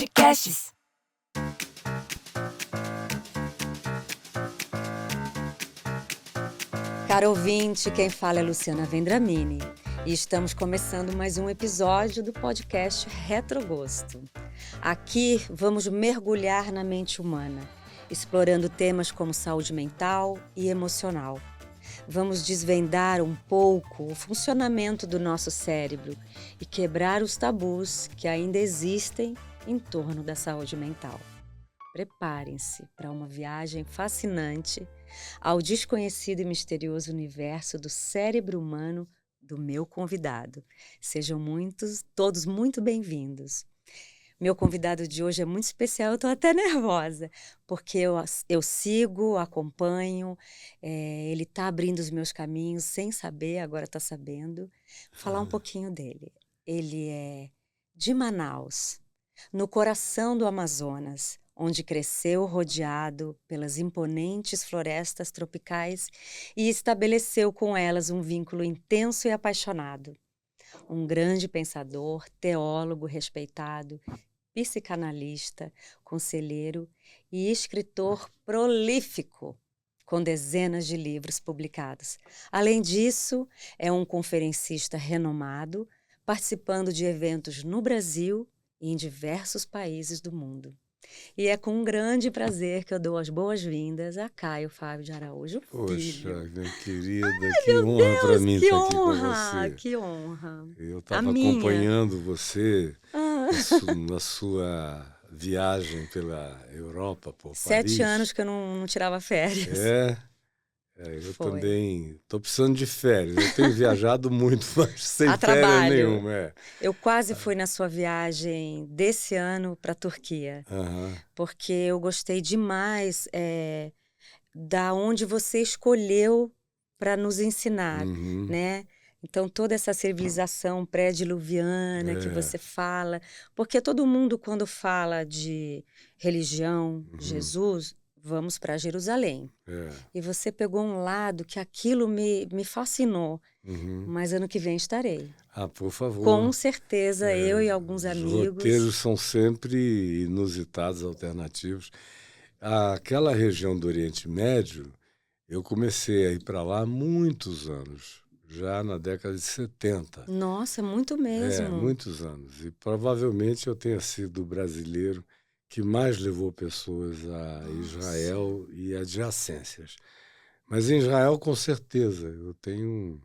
Podcasts. Caro ouvinte, quem fala é Luciana Vendramini e estamos começando mais um episódio do podcast Retrogosto. Aqui vamos mergulhar na mente humana, explorando temas como saúde mental e emocional. Vamos desvendar um pouco o funcionamento do nosso cérebro e quebrar os tabus que ainda existem em torno da saúde mental. Preparem-se para uma viagem fascinante ao desconhecido e misterioso universo do cérebro humano do meu convidado. Sejam todos muito bem-vindos. Meu convidado de hoje é muito especial, eu estou até nervosa, porque eu sigo, acompanho, ele está abrindo os meus caminhos sem saber, agora está sabendo. Falar um pouquinho dele. Ele é de Manaus, no coração do Amazonas, onde cresceu rodeado pelas imponentes florestas tropicais e estabeleceu com elas um vínculo intenso e apaixonado. Um grande pensador, teólogo respeitado, psicanalista, conselheiro e escritor prolífico, com dezenas de livros publicados. Além disso, é um conferencista renomado, participando de eventos no Brasil e em diversos países do mundo. E é com um grande prazer que eu dou as boas-vindas a Caio Fábio de Araújo Filho. Poxa, minha querida, que honra para mim estar aqui com você. Que honra! Eu estava acompanhando você na sua viagem pela Europa, por Paris. 7 anos que eu não tirava férias. Eu Foi. Também estou precisando de férias. Eu tenho viajado muito, mas sem A férias trabalho. nenhuma. Eu quase fui na sua viagem desse ano para a Turquia, porque eu gostei demais da onde você escolheu para nos ensinar, né? Então, toda essa civilização pré-diluviana que você fala, porque todo mundo, quando fala de religião, Jesus, vamos para Jerusalém. E você pegou um lado que aquilo me fascinou, mas ano que vem estarei. Ah, por favor. Com certeza, eu e alguns Os amigos. roteiros são sempre inusitados, alternativos. Aquela região do Oriente Médio, eu comecei a ir para lá há muitos anos, já na década de 70. Nossa, muito mesmo. Muitos anos. E provavelmente eu tenha sido o brasileiro que mais levou pessoas a Israel e adjacências. Mas em Israel, com certeza, eu tenho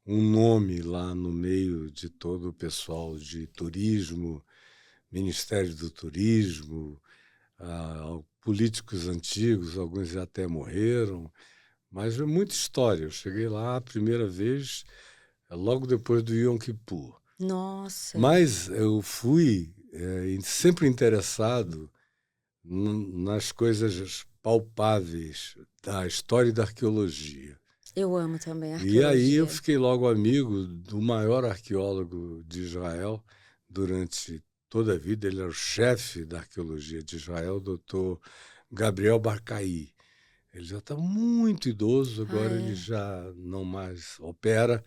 um nome lá no meio de todo o pessoal de turismo, Ministério do Turismo, políticos antigos, alguns já até morreram, mas é muita história. Eu cheguei lá a primeira vez logo depois do Yom Kippur. Nossa. Mas eu fui sempre interessado nas coisas palpáveis da história e da arqueologia. Eu amo também a arqueologia. E aí eu fiquei logo amigo do maior arqueólogo de Israel durante toda a vida. Ele era o chefe da arqueologia de Israel, o doutor Gabriel Barcaí. Ele já está muito idoso, agora ele já não mais opera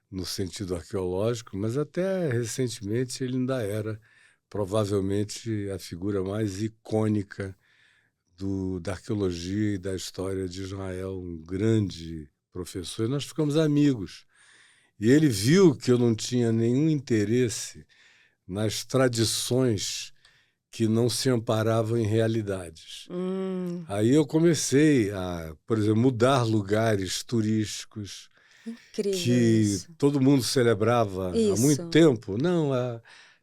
no sentido arqueológico, mas até recentemente ele ainda era provavelmente a figura mais icônica da arqueologia e da história de Israel, um grande professor. E nós ficamos amigos. E ele viu que eu não tinha nenhum interesse nas tradições que não se amparavam em realidades. Aí eu comecei a, por exemplo, mudar lugares turísticos. Incrível que isso. todo mundo celebrava há Isso. muito tempo. Não, a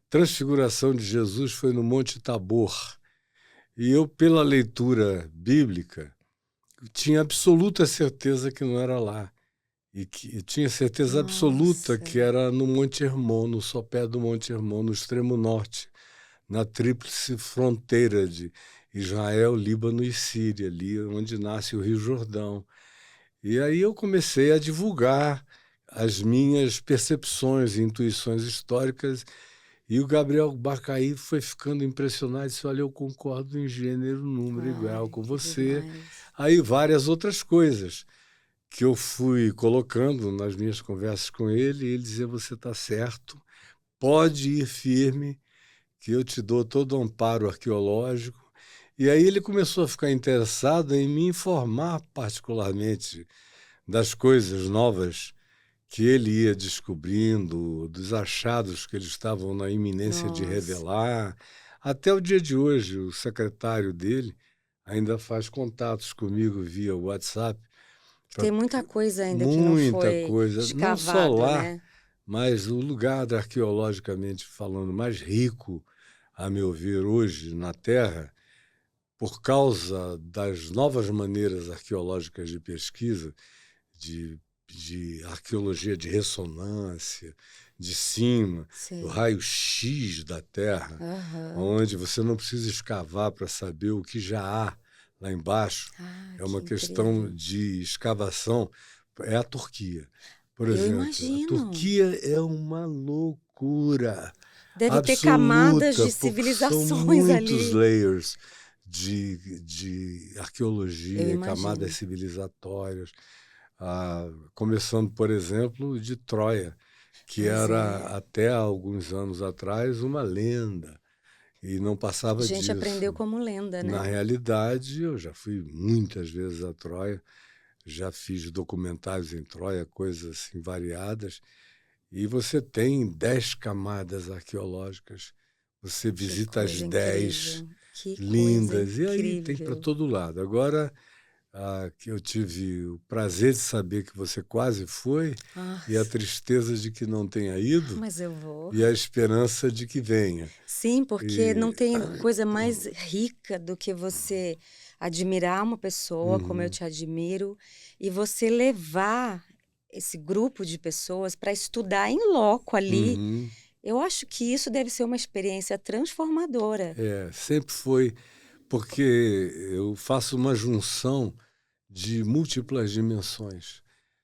transfiguração de Jesus foi no Monte Tabor. E eu, pela leitura bíblica, tinha absoluta certeza que não era lá. E tinha certeza absoluta que era no Monte Hermon, no sopé do Monte Hermon, no extremo norte, na tríplice fronteira de Israel, Líbano e Síria, ali onde nasce o Rio Jordão. E aí eu comecei a divulgar as minhas percepções e intuições históricas, e o Gabriel Barcaí foi ficando impressionado e disse: olha, eu concordo em gênero, número igual com você. Demais. Aí várias outras coisas que eu fui colocando nas minhas conversas com ele, e ele dizia: você está certo, pode ir firme, que eu te dou todo o amparo arqueológico. E aí ele começou a ficar interessado em me informar particularmente das coisas novas que ele ia descobrindo, dos achados que eles estavam na iminência de Nossa, revelar. Até o dia de hoje, o secretário dele ainda faz contatos comigo via WhatsApp. pra- tem muita coisa ainda que não Muita foi coisa, não só escavado, lá, né? mas o lugar, arqueologicamente falando, mais rico, a meu ver, hoje na Terra, por causa das novas maneiras arqueológicas de pesquisa, de arqueologia de ressonância, de cima, do Sei. raio-x da Terra, Aham. onde você não precisa escavar para saber o que já há lá embaixo. Ah, É que uma questão incrível. de escavação. É a Turquia. Por Eu exemplo, a imagino. Turquia é uma loucura Deve ter camadas absoluta, de porque são civilizações muitos ali. layers de Eu arqueologia, camadas imagino. civilizatórias, começando, por exemplo, de Troia, que Pois era é. até alguns anos atrás uma lenda e não A passava gente aprendeu disso. como lenda, Na né? realidade, eu já fui muitas vezes a Troia, já fiz documentários em Troia, coisas assim variadas, e você tem 10 camadas arqueológicas. Você Que visita as coisa 10 incrível. Que coisa lindas, e aí tem para incrível. todo lado. Agora, que eu tive o prazer de saber que você quase foi, Ah, e a tristeza de que não tenha ido, mas eu vou. e a esperança de que venha. Sim, porque não E, tem coisa mais rica do que você admirar uma pessoa como eu uhum, te admiro e você levar esse grupo de pessoas para estudar em loco ali. uhum. Eu acho que isso deve ser uma experiência transformadora. Sempre foi, porque eu faço uma junção de múltiplas dimensões.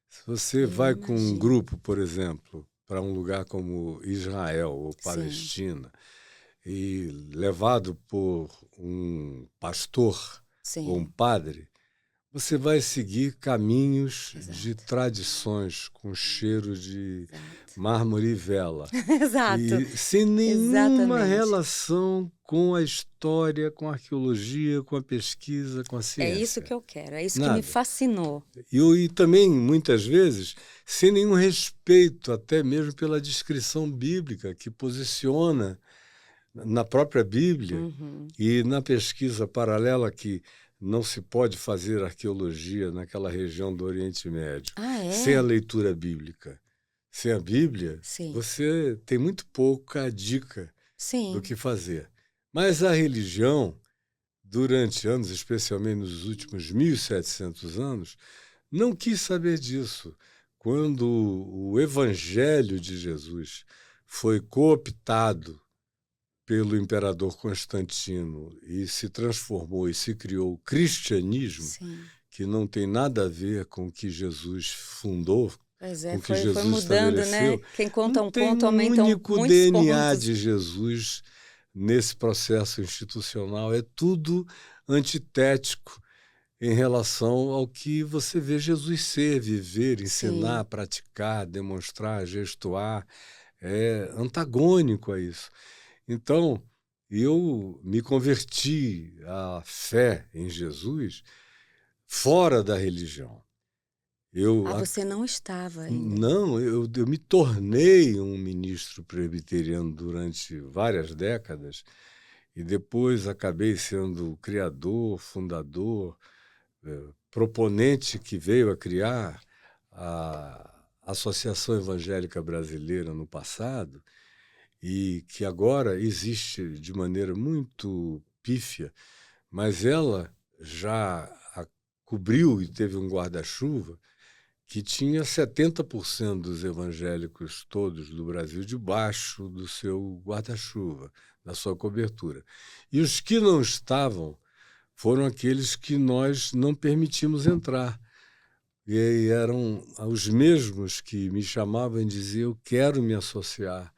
Se você Eu vai com um imagino. grupo, por exemplo, para um lugar como Israel ou Sim, Palestina, e levado por um pastor ou um sim, padre, você vai seguir caminhos de exato, tradições com cheiro de exato. mármore e vela. Exato, E sem nenhuma exatamente. relação com a história, com a arqueologia, com a pesquisa, com a É isso que ciência. eu quero, é isso que me Nada. fascinou. E também, muitas vezes, sem nenhum respeito, até mesmo pela descrição bíblica, que posiciona na própria Bíblia Uhum. e na pesquisa paralela que não se pode fazer arqueologia naquela região do Oriente Médio Ah, sem a é? leitura bíblica. Sem a Bíblia, Sim, você tem muito pouca dica do sim. que fazer. Mas a religião, durante anos, especialmente nos últimos 1.700 anos, não quis saber disso. Quando o Evangelho de Jesus foi cooptado pelo imperador Constantino e se transformou e se criou o cristianismo, Sim. que não tem nada a ver com o que Jesus fundou, Pois é, com o que foi Jesus mudando, né? estabeleceu, Quem não conta um tem ponto um aumentam único muitos DNA pontos. de Jesus nesse processo institucional. É tudo antitético em relação ao que você vê Jesus ser, viver, ensinar, Sim. praticar, demonstrar, gestuar. É antagônico a isso. Então, eu me converti à fé em Jesus fora da religião. Eu Ah, você não estava ainda. não, eu me tornei um ministro presbiteriano durante várias décadas e depois acabei sendo o criador, fundador, proponente que veio a criar a Associação Evangélica Brasileira no passado e que agora existe de maneira muito pífia, mas ela já cobriu e teve um guarda-chuva que tinha 70% dos evangélicos todos do Brasil debaixo do seu guarda-chuva, da sua cobertura. E os que não estavam foram aqueles que nós não permitimos entrar. E aí eram os mesmos que me chamavam e diziam: eu quero me associar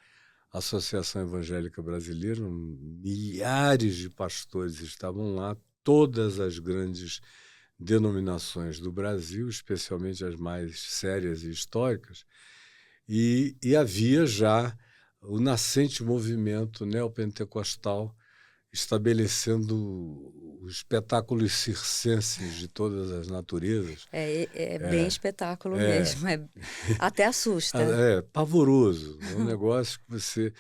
à Associação Evangélica Brasileira. Milhares de pastores estavam lá, todas as grandes denominações do Brasil, especialmente as mais sérias e históricas, e havia já o nascente movimento neopentecostal, estabelecendo os espetáculos circenses de todas as naturezas. É bem espetáculo É, mesmo. Até assusta. é pavoroso. É um negócio que você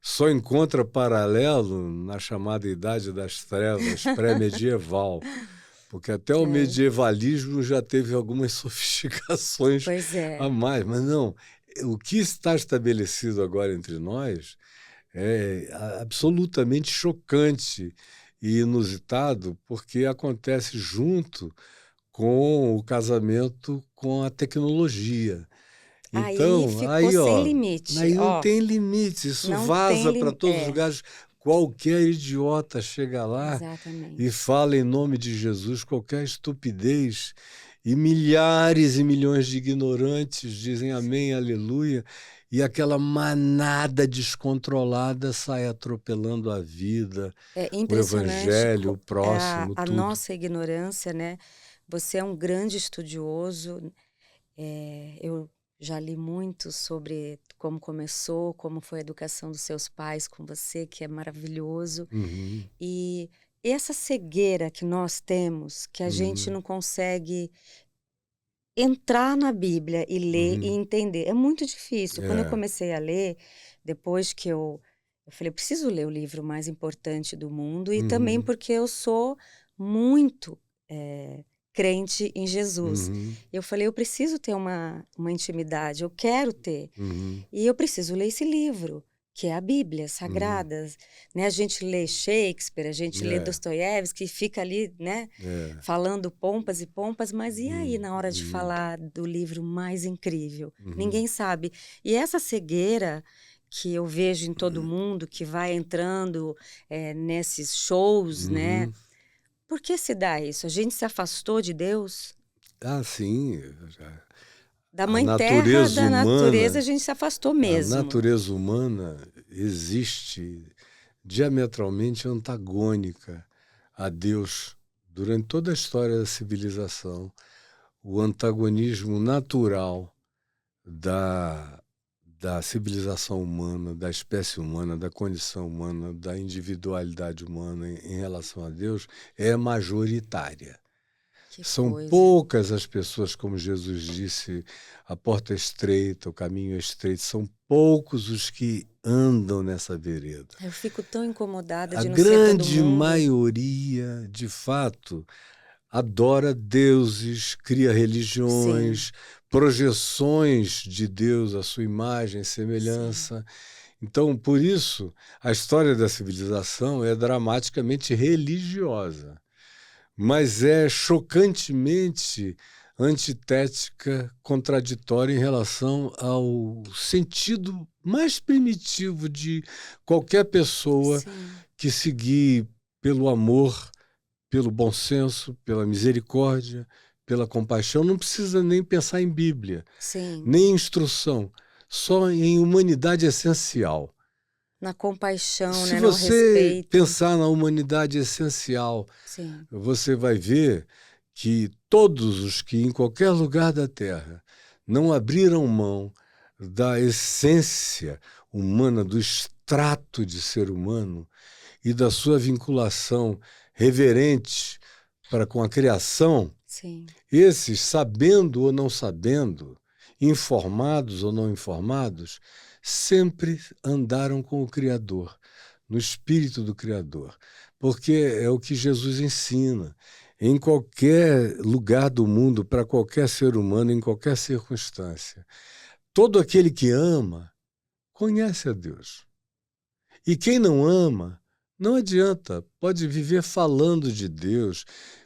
só encontra paralelo na chamada Idade das Trevas pré-medieval. Porque até o medievalismo já teve algumas sofisticações Pois a é. mais. Mas não, o que está estabelecido agora entre nós é absolutamente chocante e inusitado, porque acontece junto com o casamento com a tecnologia. Aí Então, ficou sem limite. aí não Ó, tem limite, isso não tem vaza para limite. todos os lugares. Qualquer idiota chega lá e Exatamente. fala em nome de Jesus qualquer estupidez, e milhares e milhões de ignorantes dizem amém, aleluia, e aquela manada descontrolada sai atropelando a vida, É o impressionante evangelho, o próximo, a tudo. nossa ignorância, né? Você é um grande estudioso. Eu já li muito sobre como começou, como foi a educação dos seus pais com você, que é maravilhoso. Uhum, E essa cegueira que nós temos, que a gente uhum, não consegue entrar na Bíblia e ler e uhum. entender, é muito difícil. Quando eu É. comecei a ler, depois que eu falei, eu preciso ler o livro mais importante do mundo, e também Uhum, porque eu sou muito crente em Jesus. uhum, Eu falei, eu preciso ter uma intimidade, eu quero ter. uhum, E eu preciso ler esse livro, que é a Bíblia uhum. Sagrada, né? A gente lê Shakespeare, a gente lê É, Dostoiévski, fica ali, né, é. falando pompas e pompas, mas e aí na hora de Uhum, falar do livro mais incrível? uhum, Ninguém sabe. E essa cegueira que eu vejo em todo mundo, que vai entrando nesses shows, né? uhum. Por que se dá isso? A gente se afastou de Deus? Ah, sim. Da A mãe terra, natureza da natureza, a humana, gente se afastou a mesmo. natureza humana existe diametralmente antagônica a Deus durante toda a história da civilização. O antagonismo natural da, da civilização humana, da espécie humana, da condição humana, da individualidade humana em relação a Deus é majoritária. Que São coisa. poucas as pessoas, como Jesus disse, a porta é estreita, o caminho é estreito, são poucos os que andam nessa vereda. Eu fico tão incomodada A de não ser todo grande mundo. maioria, de fato, adora deuses, cria Sim, religiões, projeções de Deus, a sua imagem, sim, semelhança. Então, por isso, a história da civilização é dramaticamente religiosa, mas é chocantemente antitética, contraditória em relação ao sentido mais primitivo de qualquer pessoa sim, que seguir pelo amor, pelo bom senso, pela misericórdia, pela compaixão. Não precisa nem pensar em Bíblia, sim. nem em instrução, só em humanidade essencial. Na compaixão, Se né? No você respeito. pensar na humanidade essencial, Sim, você vai ver que todos os que em qualquer lugar da Terra não abriram mão da essência humana, do extrato de ser humano e da sua vinculação reverente para com a criação, sim, esses, sabendo ou não sabendo, informados ou não informados, sempre andaram com o Criador, no espírito do Criador, porque é o que Jesus ensina. Em qualquer lugar do mundo, para qualquer ser humano, em qualquer circunstância, todo aquele que ama conhece a Deus. E quem não ama, não adianta, pode viver falando de Deus,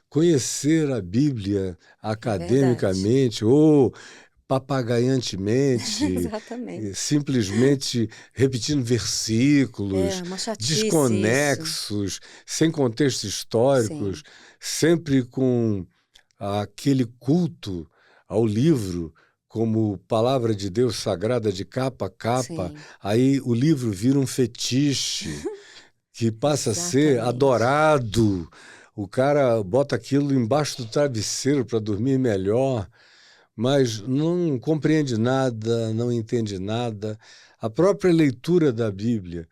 conhecer a Bíblia é verdade. academicamente ou papagaiantemente, Exatamente. simplesmente repetindo É versículos, uma chatice isso. desconexos, sem contextos históricos, Sim, sempre com aquele culto ao livro como palavra de Deus sagrada de capa a capa, sim, aí o livro vira um fetiche que passa a ser exatamente. adorado. O cara bota aquilo embaixo do travesseiro para dormir melhor, mas não compreende nada, não entende nada. A própria leitura da Bíblia,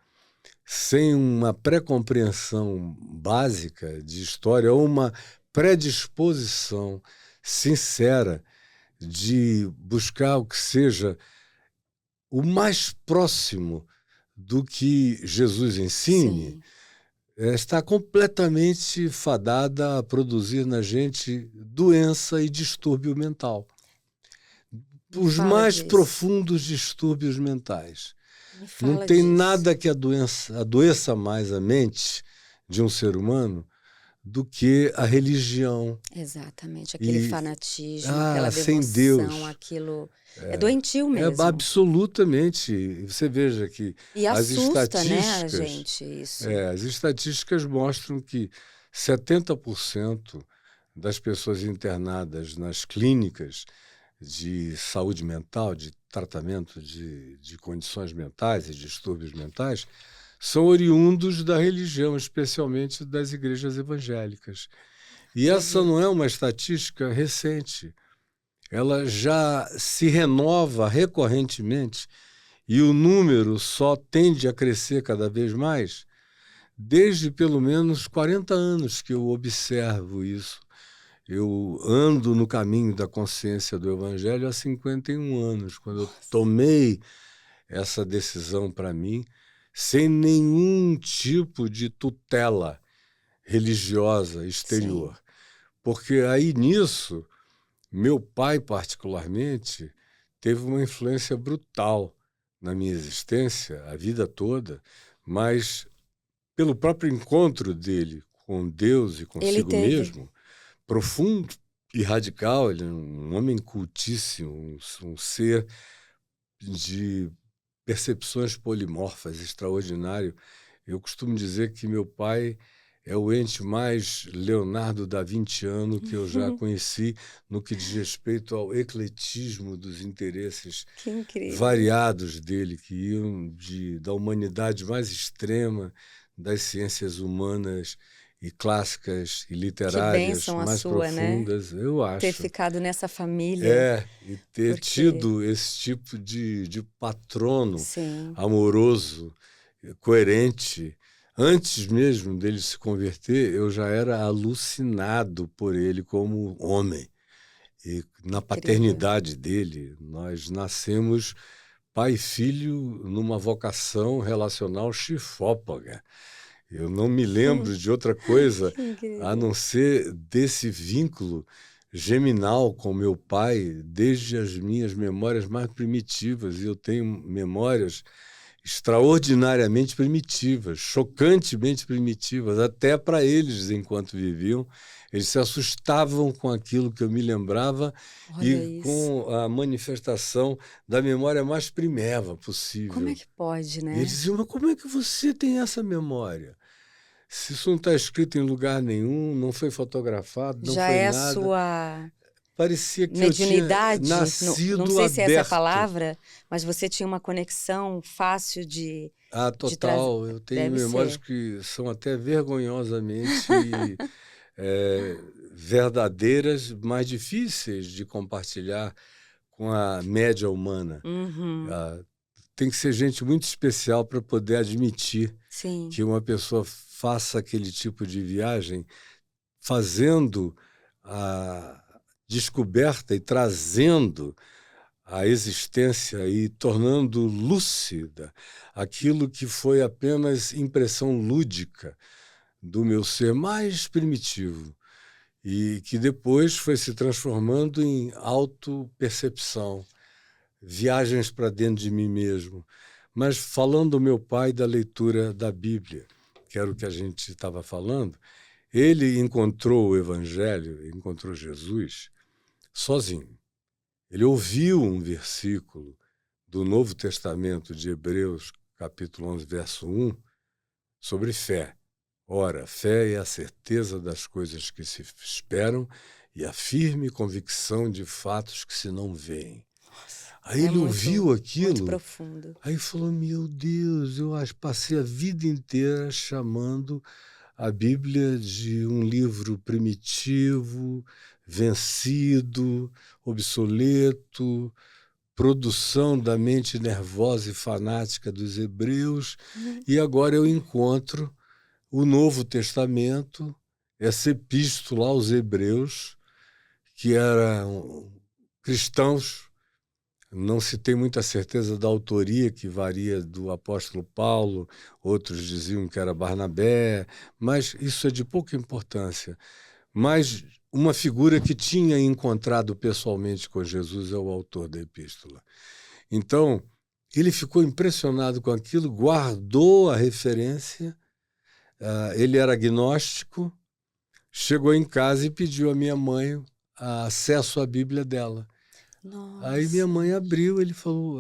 sem uma pré-compreensão básica de história ou uma predisposição sincera de buscar o que seja o mais próximo do que Jesus ensine, Sim. está completamente fadada a produzir na gente doença e distúrbio mental. Me Os fala mais disso. profundos distúrbios mentais. Me Não fala tem disso. nada que adoeça mais a mente de um ser humano do que a religião. Exatamente, aquele E, fanatismo, aquela sem devoção, Deus. aquilo é doentio É mesmo. absolutamente. Você veja que E as assusta, né, a estatísticas, gente isso. as estatísticas mostram que 70% das pessoas internadas nas clínicas de saúde mental, de tratamento de condições mentais e distúrbios mentais, são oriundos da religião, especialmente das igrejas evangélicas. E essa não é Acredito. uma estatística recente. Ela já se renova recorrentemente e o número só tende a crescer cada vez mais desde pelo menos 40 anos que eu observo isso. Eu ando no caminho da consciência do Evangelho há 51 anos, quando eu Nossa, tomei essa decisão para mim, sem nenhum tipo de tutela religiosa sim. exterior. Porque aí nisso, meu pai, particularmente, teve uma influência brutal na minha existência, a vida toda, mas pelo próprio encontro dele com Deus e Ele consigo teve. mesmo, profundo e radical. Ele é um homem cultíssimo, um ser de percepções polimorfas, extraordinário. Eu costumo dizer que meu pai é o ente mais Leonardo da Vinciano que eu já conheci no que diz respeito ao ecletismo dos interesses Que incrível. variados dele, que iam da humanidade mais extrema, das ciências humanas e clássicas e Que literárias bênção a mais sua, né? profundas, eu Ter acho. ficado nessa família, E ter porque tido esse tipo de patrono sim, amoroso, coerente. Antes mesmo dele se converter, eu já era alucinado por ele como homem. E na incrível. paternidade dele, nós nascemos pai e filho numa vocação relacional chifópaga. Eu não me lembro de outra coisa Que a incrível. não ser desse vínculo geminal com meu pai desde as minhas memórias mais primitivas. E eu tenho memórias extraordinariamente primitivas, chocantemente primitivas, até para eles enquanto viviam. Eles se assustavam com aquilo que eu me lembrava Olha e isso. com a manifestação da memória mais primeva Como é possível. que pode, E eles né? diziam, mas como é que você tem essa memória? Se isso não está escrito em lugar nenhum, não foi fotografado, não Já foi é a nada. sua Parecia que eu tinha mediunidade, não nascido sei se é essa a aberto. palavra, mas você tinha uma conexão fácil Ah, de trazer. total. Eu tenho Deve memórias ser. que são até vergonhosamente verdadeiras, mas difíceis de compartilhar com a média humana. Uhum, Ah, tem que ser gente muito especial para poder admitir sim, que uma pessoa faça aquele tipo de viagem fazendo a descoberta e trazendo à existência e tornando lúcida aquilo que foi apenas impressão lúdica do meu ser mais primitivo e que depois foi se transformando em autopercepção, viagens para dentro de mim mesmo. Mas falando do meu pai da leitura da Bíblia, que era o que a gente estava falando, ele encontrou o Evangelho, encontrou Jesus sozinho. Ele ouviu um versículo do Novo Testamento de Hebreus, capítulo 11, verso 1, sobre fé. Ora, fé é a certeza das coisas que se esperam e a firme convicção de fatos que se não veem. Aí é ele ouviu muito aquilo, profundo. aí falou: Meu Deus, eu passei a vida inteira chamando a Bíblia de um livro primitivo, vencido, obsoleto, produção da mente nervosa e fanática dos hebreus, e agora eu encontro o Novo Testamento, essa epístola aos hebreus, que eram cristãos. Não se tem muita certeza da autoria, que varia do apóstolo Paulo, outros diziam que era Barnabé, mas isso é de pouca importância. Mas uma figura que tinha encontrado pessoalmente com Jesus é o autor da epístola. Então, ele ficou impressionado com aquilo, guardou a referência, ele era agnóstico, chegou em casa e pediu à minha mãe acesso à Bíblia dela. Nossa. Aí minha mãe abriu,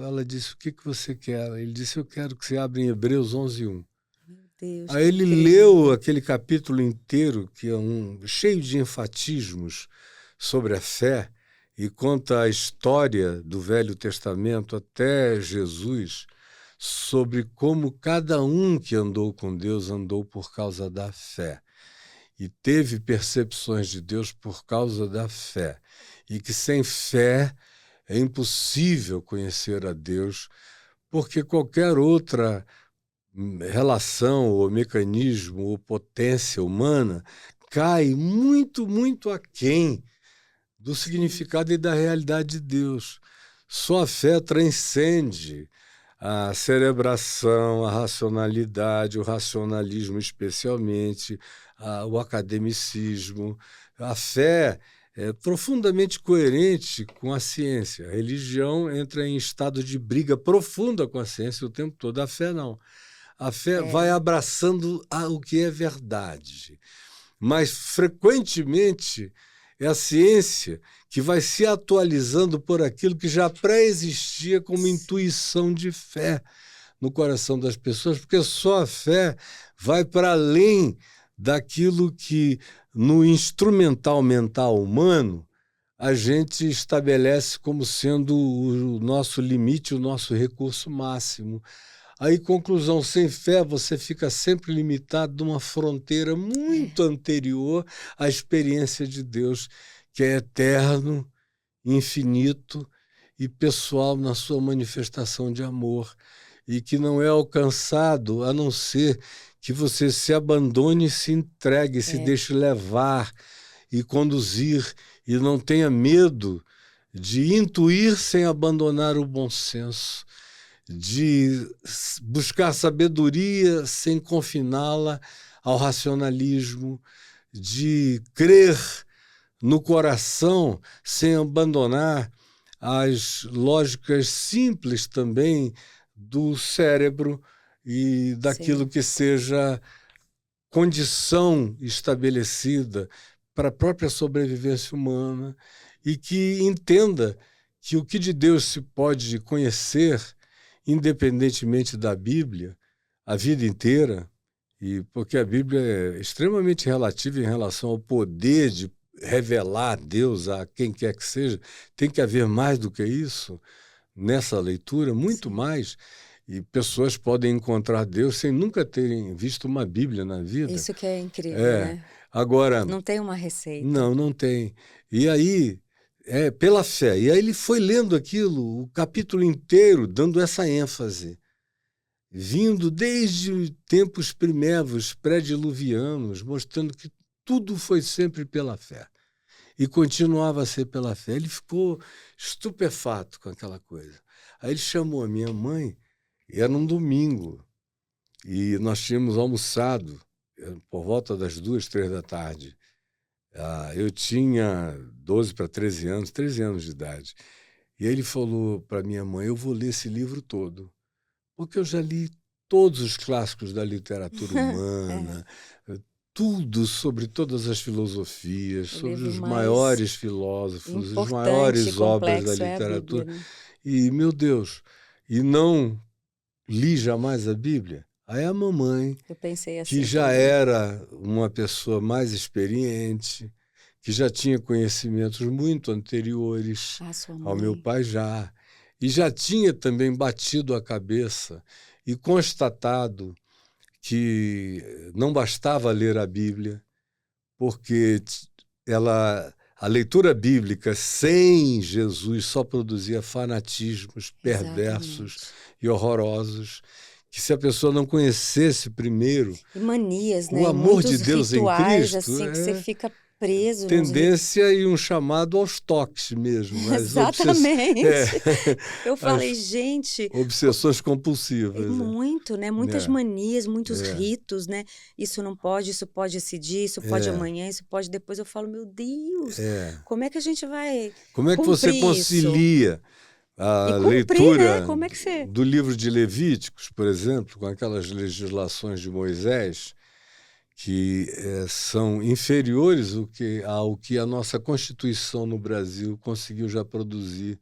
ela disse, o que você quer? Ele disse, eu quero que você abra em Hebreus 11:1. Deus, Aí ele leu aquele capítulo inteiro, que é cheio de enfatismos sobre a fé, e conta a história do Velho Testamento até Jesus, sobre como cada um que andou com Deus andou por causa da fé. E teve percepções de Deus por causa da fé. E que sem fé é impossível conhecer a Deus, porque qualquer outra relação ou mecanismo ou potência humana cai muito, muito aquém do significado e da realidade de Deus. Só a fé transcende a cerebração, a racionalidade, o racionalismo especialmente, o academicismo. A fé é profundamente coerente com a ciência. A religião entra em estado de briga profunda com a ciência o tempo todo. A fé não. A fé vai abraçando o que é verdade. Mas, frequentemente, é a ciência que vai se atualizando por aquilo que já pré-existia como intuição de fé no coração das pessoas, porque só a fé vai para além daquilo que, no instrumental mental humano, a gente estabelece como sendo o nosso limite, o nosso recurso máximo. Aí, conclusão, sem fé você fica sempre limitado numa fronteira muito anterior à experiência de Deus, que é eterno, infinito e pessoal na sua manifestação de amor, e que não é alcançado a não ser que você se abandone, se entregue, se deixe levar e conduzir, e não tenha medo de intuir sem abandonar o bom senso, de buscar sabedoria sem confiná-la ao racionalismo, de crer no coração sem abandonar as lógicas simples também do cérebro e daquilo que seja condição estabelecida para a própria sobrevivência humana, e que entenda que o que de Deus se pode conhecer, independentemente da Bíblia, a vida inteira, e porque a Bíblia é extremamente relativa em relação ao poder de revelar Deus a quem quer que seja. Tem que haver mais do que isso nessa leitura, muito mais. E pessoas podem encontrar Deus sem nunca terem visto uma Bíblia na vida. Isso que é incrível, né? Agora, não tem uma receita. Não tem. E aí, pela fé. E aí ele foi lendo aquilo, o capítulo inteiro, dando essa ênfase, vindo desde tempos primevos, pré-diluvianos, mostrando que tudo foi sempre pela fé. E continuava a ser pela fé. Ele ficou estupefato com aquela coisa. Aí ele chamou a minha mãe, e era um domingo, e nós tínhamos almoçado por volta das 2, 3 da tarde. Eu tinha 12 para 13 anos de idade. E aí ele falou para minha mãe, eu vou ler esse livro todo, porque eu já li todos os clássicos da literatura humana, tudo sobre todas as filosofias, sobre os maiores filósofos, as maiores obras da literatura. Bíblia, né? E, meu Deus, e não li jamais a Bíblia. Aí a mamãe, eu pensei assim, que já era uma pessoa mais experiente, que já tinha conhecimentos muito anteriores ao meu pai e já tinha também batido a cabeça e constatado que não bastava ler a Bíblia, porque ela A leitura bíblica sem Jesus só produzia fanatismos perversos Exatamente. e horrorosos, que se a pessoa não conhecesse primeiro E manias, o né? E amor de muitos Deus em rituais, Cristo, assim, que você é fica preso nos tendência e um chamado aos toques mesmo, Exatamente. Eu falei, as gente, obsessões compulsivas. muito, né? Muitas É, manias, muitos é, ritos, né? Isso pode esse dia, isso pode é, amanhã, isso pode depois. Eu falo, meu Deus, é. como é que a gente vai Como é que você cumprir isso? concilia E a cumprir, né? leitura Como é que você. do livro de Levíticos, por exemplo, com aquelas legislações de Moisés, que são inferiores ao que a nossa Constituição no Brasil conseguiu já produzir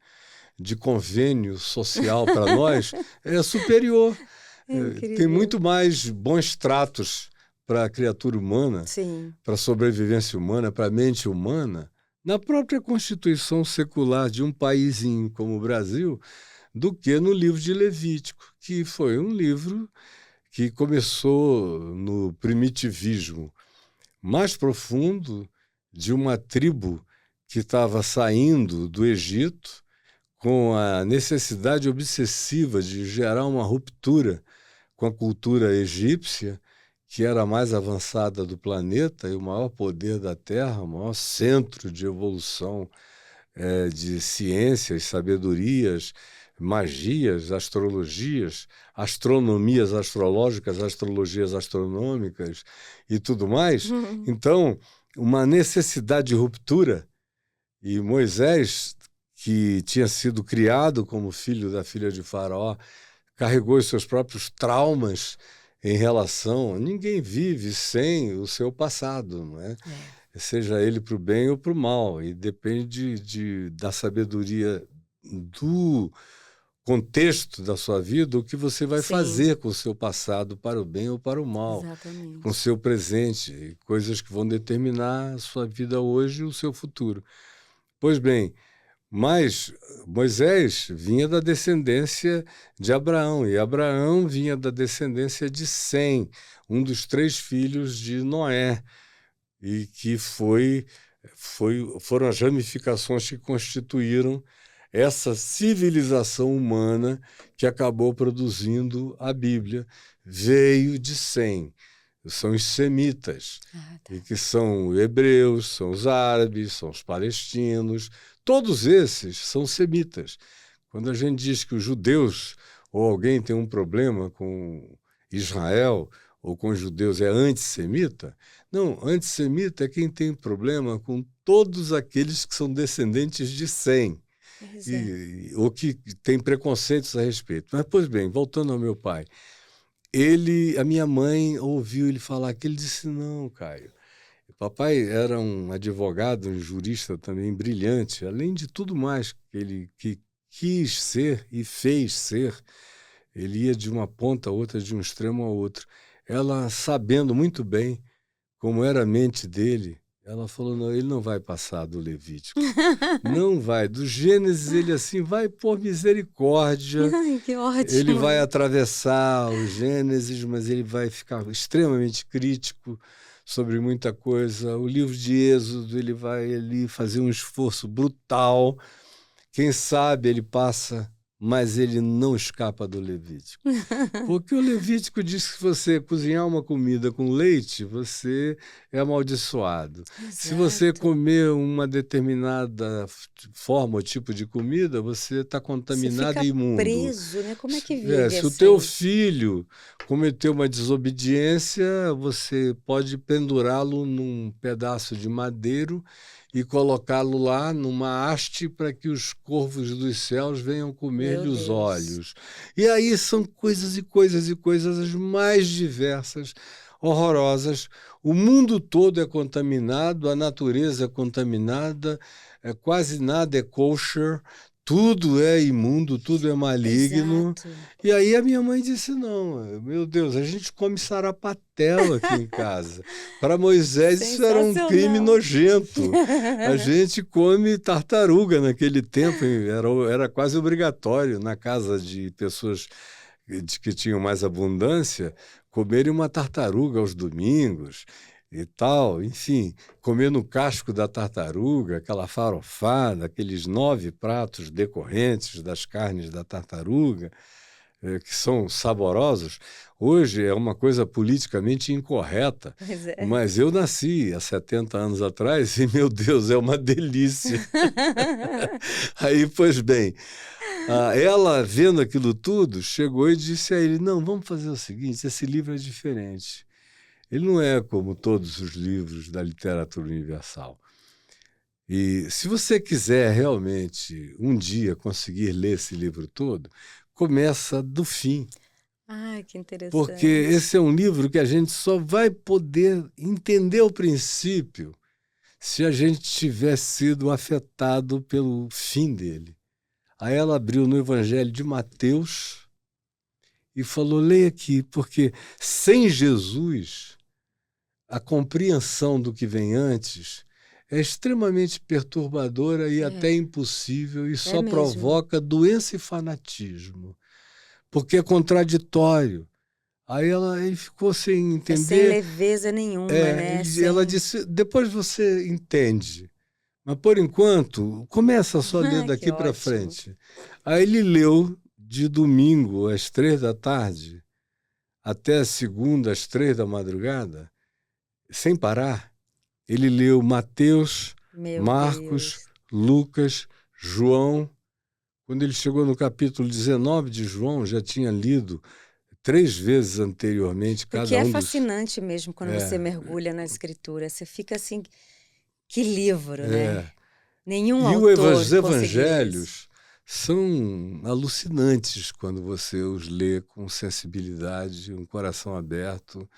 de convênio social para nós, é superior. É Tem incrível. muito mais bons tratos para a criatura humana, Sim, para a sobrevivência humana, para a mente humana, na própria Constituição secular de um paísinho como o Brasil, do que no livro de Levítico, que foi um livro que começou no primitivismo mais profundo de uma tribo que estava saindo do Egito com a necessidade obsessiva de gerar uma ruptura com a cultura egípcia, que era a mais avançada do planeta e o maior poder da Terra, o maior centro de evolução de ciências, sabedorias, magias, astrologias, astronomias astrológicas, astrologias astronômicas e tudo mais. Então, uma necessidade de ruptura, e Moisés, que tinha sido criado como filho da filha de Faraó, carregou os seus próprios traumas em relação. Ninguém vive sem o seu passado, não é? Seja ele para o bem ou para o mal, e depende da sabedoria do contexto da sua vida, o que você vai sim, fazer com o seu passado, para o bem ou para o mal, com o exatamente. seu presente, coisas que vão determinar a sua vida hoje e o seu futuro. Pois bem, mas Moisés vinha da descendência de Abraão, e Abraão vinha da descendência de Sem, um dos 3 filhos de Noé, e que foram as ramificações que constituíram essa civilização humana que acabou produzindo a Bíblia. Veio de Sem, são os semitas, Ah, tá. e que são hebreus, são os árabes, são os palestinos, todos esses são semitas. Quando a gente diz que os judeus ou alguém tem um problema com Israel ou com os judeus é antissemita, não, antissemita é quem tem problema com todos aqueles que são descendentes de Sem, Pois é. ou que tem preconceitos a respeito. Mas, pois bem, voltando ao meu pai, a minha mãe ouviu ele falar que ele disse, não, Caio, papai era um advogado, um jurista também brilhante, além de tudo mais que quis ser e fez ser, ele ia de uma ponta a outra, de um extremo ao outro. Ela, sabendo muito bem como era a mente dele, ela falou, não, ele não vai passar do Levítico. Não vai. Do Gênesis, ele assim, vai por misericórdia, Ai, que ele vai ótimo. atravessar o Gênesis, mas ele vai ficar extremamente crítico sobre muita coisa. O livro de Êxodo, ele vai ali fazer um esforço brutal. Quem sabe ele passa, mas ele não escapa do Levítico. Porque o Levítico diz que se você cozinhar uma comida com leite, você é amaldiçoado. Se você Exato. comer uma determinada forma ou tipo de comida, você está Você contaminado fica e imundo. preso, né? Como é que vive Se o teu assim? filho cometeu uma desobediência, você pode pendurá-lo num pedaço de madeiro e colocá-lo lá numa haste para que os corvos dos céus venham Meu comer-lhe os Deus. olhos. E aí são coisas e coisas e coisas as mais diversas, horrorosas. O mundo todo é contaminado, a natureza é contaminada, quase nada é kosher, tudo é imundo, tudo é maligno. Exato. E aí a minha mãe disse, não, meu Deus, a gente come sarapatel aqui em casa. Para Moisés isso era um crime Sensacional. nojento. A gente come tartaruga naquele tempo, era quase obrigatório na casa de pessoas que tinham mais abundância, comerem uma tartaruga aos domingos. e tal, enfim, comendo o casco da tartaruga, aquela farofada, aqueles 9 pratos decorrentes das carnes da tartaruga, que são saborosos. Hoje é uma coisa politicamente incorreta, Pois é. mas eu nasci há 70 anos atrás e, meu Deus, é uma delícia. Aí, pois bem, ela, vendo aquilo tudo, chegou e disse a ele: não, vamos fazer o seguinte, esse livro é diferente. Ele não é como todos os livros da literatura universal. E se você quiser realmente um dia conseguir ler esse livro todo, começa do fim, Ai, que porque interessante. esse é um livro que a gente só vai poder entender o princípio se a gente tiver sido afetado pelo fim dele. Aí ela abriu no Evangelho de Mateus e falou: leia aqui, porque sem Jesus a compreensão do que vem antes é extremamente perturbadora e até É, impossível e é só mesmo. provoca doença e fanatismo, porque é contraditório. Aí ele ficou sem É sem entender. leveza nenhuma, né? Ela Sem. disse: depois você entende. Mas, por enquanto, começa só a ler Ah, que daqui para ótimo. frente. Aí ele leu de domingo às 3 da tarde até segunda às 3 da madrugada, sem parar. Ele leu Mateus, Meu Marcos, Deus. Lucas, João. Quando ele chegou no capítulo 19 de João, já tinha lido 3 vezes anteriormente Porque cada é um dos. fascinante mesmo quando você É, mergulha na escritura. Você fica assim, que livro, né? é. Nenhum E os autor conseguiria isso. evangelhos são alucinantes quando você os lê com sensibilidade, um coração aberto,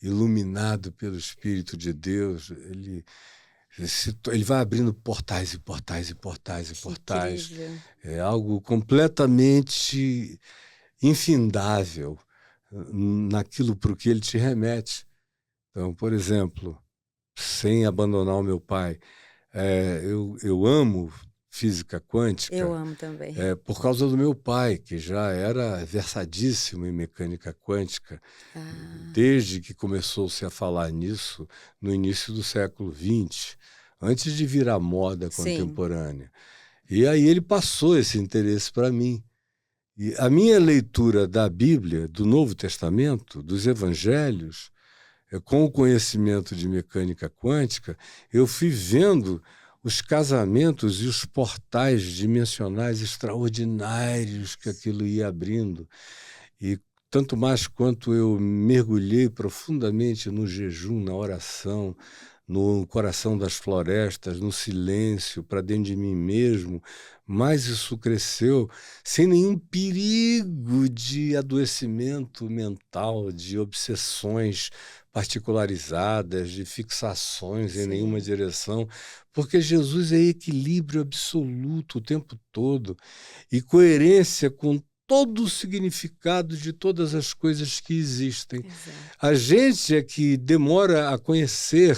iluminado pelo Espírito de Deus. Ele vai abrindo portais e portais e portais e Que portais. incrível. É algo completamente infindável naquilo para o que ele te remete. Então, por exemplo, sem abandonar o meu pai, eu amo física Eu quântica amo também. por causa do meu pai, que já era versadíssimo em mecânica quântica, Ah, desde que começou-se a falar nisso no início do século XX, antes de virar moda sim. contemporânea. E aí ele passou esse interesse para mim. E a minha leitura da Bíblia, do Novo Testamento, dos Evangelhos, com o conhecimento de mecânica quântica, eu fui vendo os casamentos e os portais dimensionais extraordinários que aquilo ia abrindo. E tanto mais quanto eu mergulhei profundamente no jejum, na oração, no coração das florestas, no silêncio, para dentro de mim mesmo, mais isso cresceu sem nenhum perigo de adoecimento mental, de obsessões particularizadas, de fixações em nenhuma Sim. direção, porque Jesus é equilíbrio absoluto o tempo todo e coerência com todo o significado de todas as coisas que existem. Exato. A gente é que demora a conhecer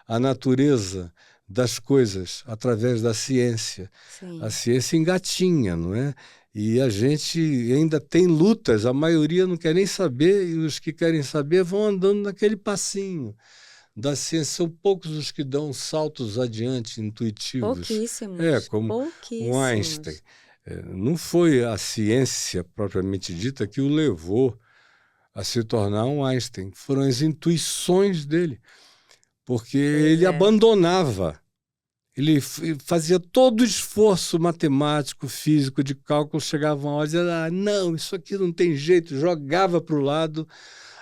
a natureza das coisas através da ciência. A Sim. ciência engatinha, não é? E a gente ainda tem lutas, a maioria não quer nem saber, e os que querem saber vão andando naquele passinho da ciência. São poucos os que dão saltos adiante, intuitivos. Pouquíssimos. Como o Einstein. Pouquíssimos. Não foi a ciência propriamente dita que o levou a se tornar um Einstein, foram as intuições dele, porque Pois ele é. abandonava. Ele fazia todo o esforço matemático, físico, de cálculo, chegava uma hora e dizia: não, isso aqui não tem jeito, jogava para o lado,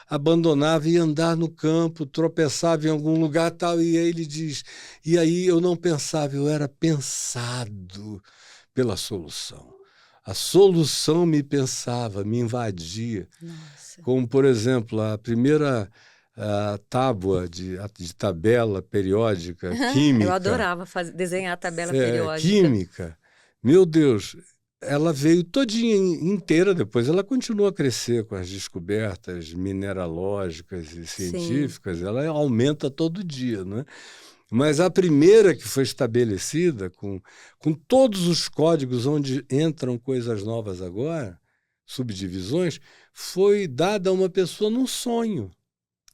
abandonava, ia andar no campo, tropeçava em algum lugar tal, e aí ele diz, e aí eu não pensava, eu era pensado pela solução. A solução me pensava, me invadia. Nossa. Como, por exemplo, a primeira tábua de tabela periódica Eu química, adorava desenhar a tabela periódica. química, meu Deus, ela veio todinha inteira, depois ela continua a crescer com as descobertas mineralógicas e Sim. científicas, ela aumenta todo dia, né? Mas a primeira que foi estabelecida, com todos os códigos onde entram coisas novas agora, subdivisões, foi dada a uma pessoa num sonho.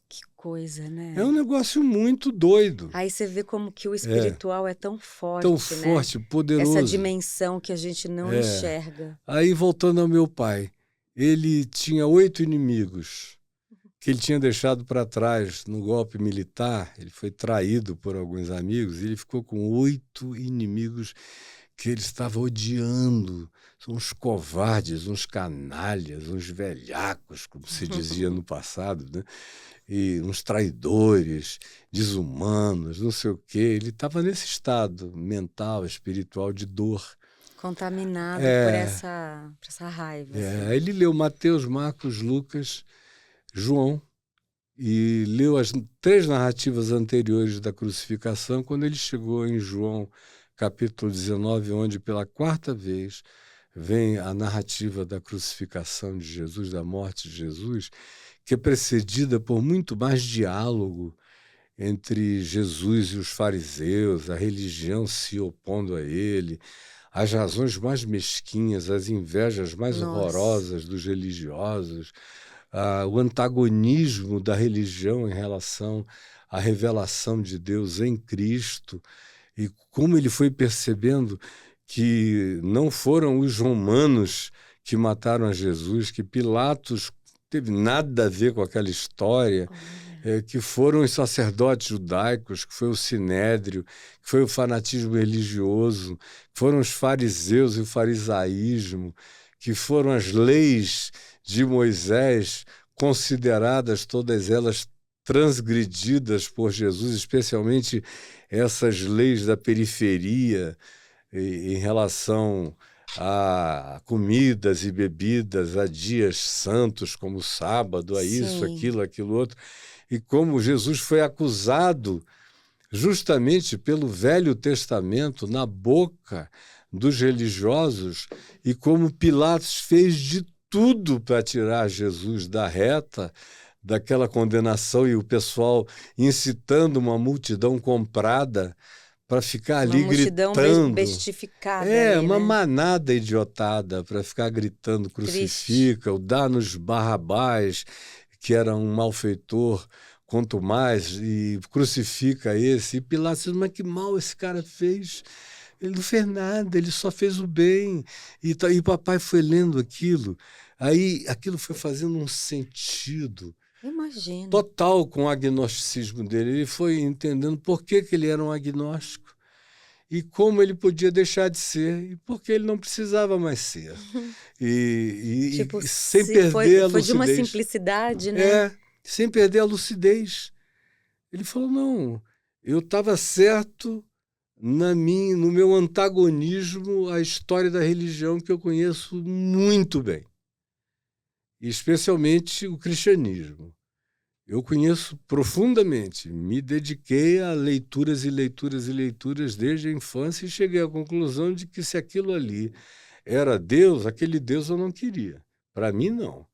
Que coisa, É né? um negócio muito doido. Aí você vê como que o É, espiritual é tão tão forte, né? forte, Essa poderoso. dimensão que a gente não É. enxerga. Aí, voltando ao meu pai, ele tinha 8 inimigos que ele tinha deixado para trás no golpe militar. Ele foi traído por alguns amigos e ele ficou com 8 inimigos que ele estava odiando. São uns covardes, uns canalhas, uns velhacos, como se dizia no passado, né? E uns traidores, desumanos, não sei o quê. Ele estava nesse estado mental, espiritual de dor. Contaminado É, por essa raiva, Aí assim. ele leu Mateus, Marcos, Lucas, João e leu as 3 narrativas anteriores da crucificação. Quando ele chegou em João, capítulo 19, onde pela 4ª vez vem a narrativa da crucificação de Jesus, da morte de Jesus, que é precedida por muito mais diálogo entre Jesus e os fariseus, a religião se opondo a ele, as razões mais mesquinhas, as invejas mais Nossa, horrorosas dos religiosos, o antagonismo da religião em relação à revelação de Deus em Cristo, e como ele foi percebendo que não foram os romanos que mataram a Jesus, que Pilatos teve nada a ver com aquela história, olha, que foram os sacerdotes judaicos, que foi o sinédrio, que foi o fanatismo religioso, que foram os fariseus e o farisaísmo, que foram as leis de Moisés, consideradas todas elas transgredidas por Jesus, especialmente essas leis da periferia em relação a comidas e bebidas, a dias santos como o sábado, a isso, sim. aquilo, outro. E como Jesus foi acusado justamente pelo Velho Testamento na boca dos religiosos, e como Pilatos fez de tudo para tirar Jesus da reta, daquela condenação, e o pessoal incitando uma multidão comprada para ficar Uma ali multidão gritando. bestificada ali, Uma né? manada idiotada para ficar gritando Triste. crucifica, o dá-nos Barrabás, que era um malfeitor, quanto mais, e crucifica esse. E Pilatos diz, mas que mal esse cara fez? Ele não fez nada, ele só fez o bem. E papai foi lendo aquilo, aí aquilo foi fazendo um sentido Imagino. total com o agnosticismo dele. Ele foi entendendo por que ele era um agnóstico e como ele podia deixar de ser e por que ele não precisava mais ser. Tipo, E sem se perder a foi de uma lucidez. simplicidade, né? Sem perder a lucidez. Ele falou, não, eu estava certo no meu antagonismo à história da religião que eu conheço muito bem, e especialmente o cristianismo. Eu conheço profundamente, me dediquei a leituras e leituras e leituras desde a infância e cheguei à conclusão de que se aquilo ali era Deus, aquele Deus eu não queria. Para mim, não.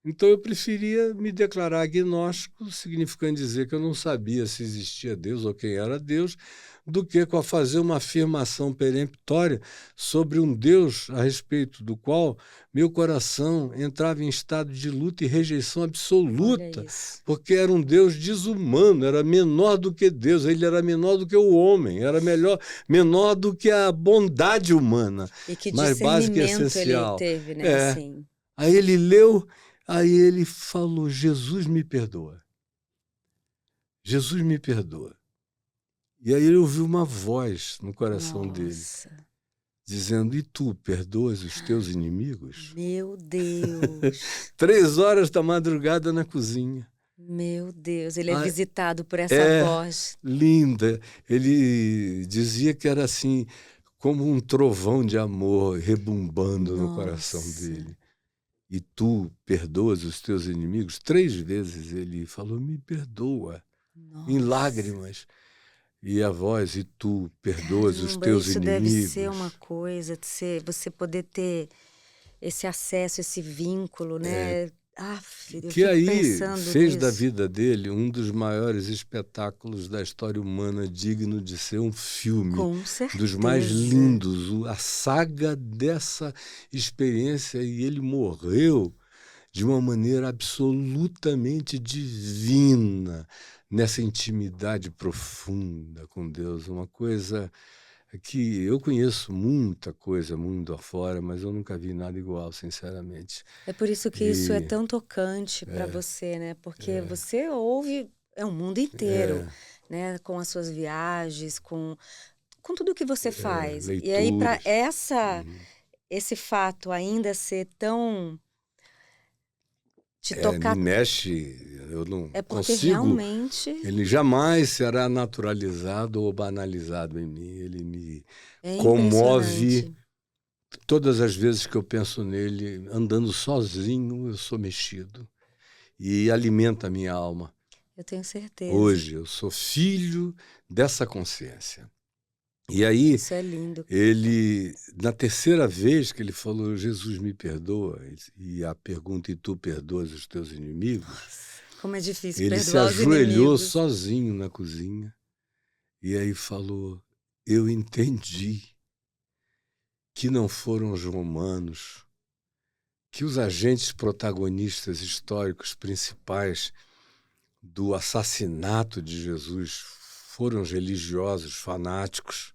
Então eu preferia me declarar agnóstico, significando dizer que eu não sabia se existia Deus ou quem era Deus, do que fazer uma afirmação peremptória sobre um Deus a respeito do qual meu coração entrava em estado de luta e rejeição Olha absoluta, isso. porque era um Deus desumano, era menor do que Deus, ele era menor do que o homem, era menor do que a bondade humana, E que mais básica e discernimento ele essencial. teve, né? É. Assim. Aí ele leu, aí ele falou, Jesus me perdoa. Jesus me perdoa. E aí ele ouviu uma voz no coração dele, Nossa. dizendo, e tu perdoas os teus inimigos? Meu Deus. 3 horas da madrugada na cozinha. Meu Deus. Ele é Ah, visitado por essa voz. linda. Ele dizia que era assim, como um trovão de amor rebumbando no coração Nossa. dele. E tu perdoas os teus inimigos? 3 vezes ele falou, me perdoa, em Nossa. lágrimas. E a voz, e tu perdoas os Caramba, teus isso deve ser uma inimigos? coisa, você poder ter esse acesso, esse vínculo, né? Eu Que fico aí pensando fez da nisso. vida dele um dos maiores espetáculos da história humana, digno de ser um filme, Com dos mais certeza. lindos, a saga dessa experiência. E ele morreu de uma maneira absolutamente divina, nessa intimidade profunda com Deus, uma coisa que eu conheço muita coisa mundo afora, mas eu nunca vi nada igual, sinceramente. É por isso que isso é E tão tocante para você, né? Porque você ouve o mundo inteiro, né? Com as suas viagens, com tudo que você faz. E aí, para leituras. esse fato ainda ser tão te Me tocar, mexe, eu não é porque consigo, realmente ele jamais será naturalizado ou banalizado em mim. Ele me é comove impressionante. todas as vezes que eu penso nele, andando sozinho, eu sou mexido e alimenta a minha alma. Eu tenho certeza. Hoje eu sou filho dessa consciência. E aí, Isso é lindo. ele, na terceira vez que ele falou, Jesus me perdoa, e a pergunta, e tu perdoas os teus inimigos, Como é difícil ele se perdoar os ajoelhou inimigos. sozinho na cozinha e aí falou, eu entendi que não foram os romanos, que os agentes protagonistas históricos principais do assassinato de Jesus foram os religiosos fanáticos,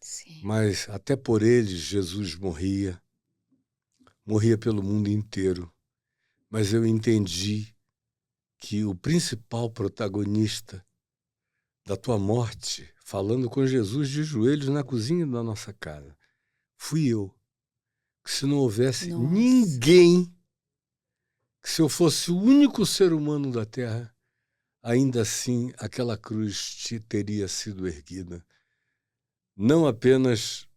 Sim. mas até por eles Jesus morria pelo mundo inteiro. Mas eu entendi que o principal protagonista da tua morte, falando com Jesus de joelhos na cozinha da nossa casa, fui eu. Que se não houvesse Nossa. ninguém, que se eu fosse o único ser humano da Terra, ainda assim aquela cruz teria sido erguida. Não apenas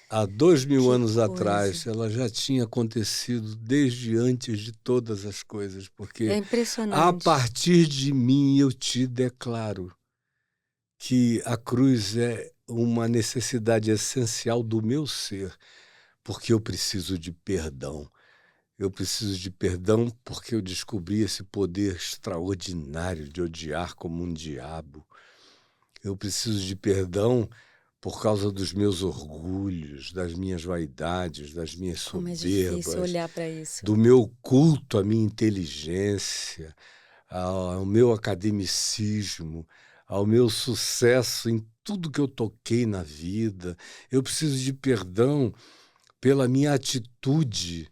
há 2000 Que anos coisa. atrás, ela já tinha acontecido desde antes de todas as coisas, É porque a impressionante. partir de mim eu te declaro que a cruz é uma necessidade essencial do meu ser, porque eu preciso de perdão. Eu preciso de perdão porque eu descobri esse poder extraordinário de odiar como um diabo. Eu preciso de perdão por causa dos meus orgulhos, das minhas vaidades, das minhas Como é difícil soberbas, olhar para isso. do meu culto à minha inteligência, ao meu academicismo, ao meu sucesso em tudo que eu toquei na vida. Eu preciso de perdão pela minha atitude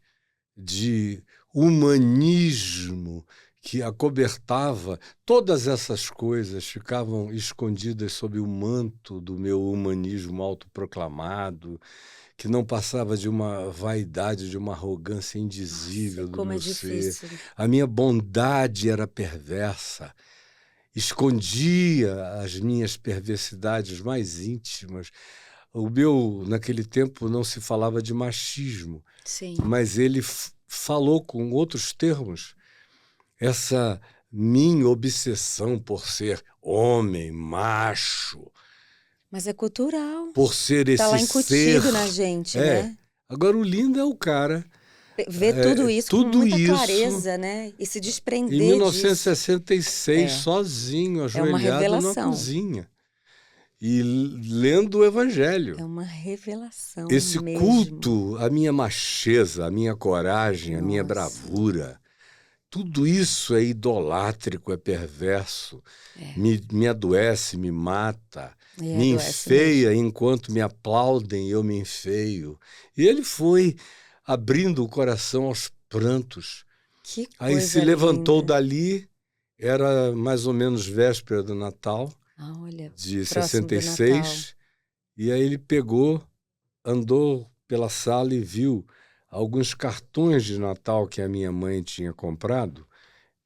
de humanismo que acobertava todas essas coisas, ficavam escondidas sob o manto do meu humanismo autoproclamado, que não passava de uma vaidade, de uma arrogância Nossa, indizível do como é meu ser. difícil. A minha bondade era perversa, escondia as minhas perversidades mais íntimas. Naquele tempo, não se falava de machismo, Sim. mas ele falou com outros termos essa minha obsessão por ser homem, macho, Mas é cultural. por ser Tá esse lá ser. incutido na gente, É. né? Agora, o lindo é o cara. Ver tudo isso com Tudo muita isso clareza, né? E se em desprender disso. 1966, É, sozinho, é uma ajoelhado na revelação. cozinha e lendo o Evangelho. É uma revelação Esse mesmo. culto à minha macheza, à minha coragem, à minha Nossa. bravura, tudo isso é idolátrico, é perverso, É, me adoece, me mata, me adoece mesmo. enfeia enquanto me aplaudem, eu me enfeio. E ele foi abrindo o coração aos prantos. Que Aí se coisa levantou linda. dali, era mais ou menos véspera do Natal, Ah, olha, de próximo do Natal. 66, e aí ele pegou, andou pela sala e viu alguns cartões de Natal que a minha mãe tinha comprado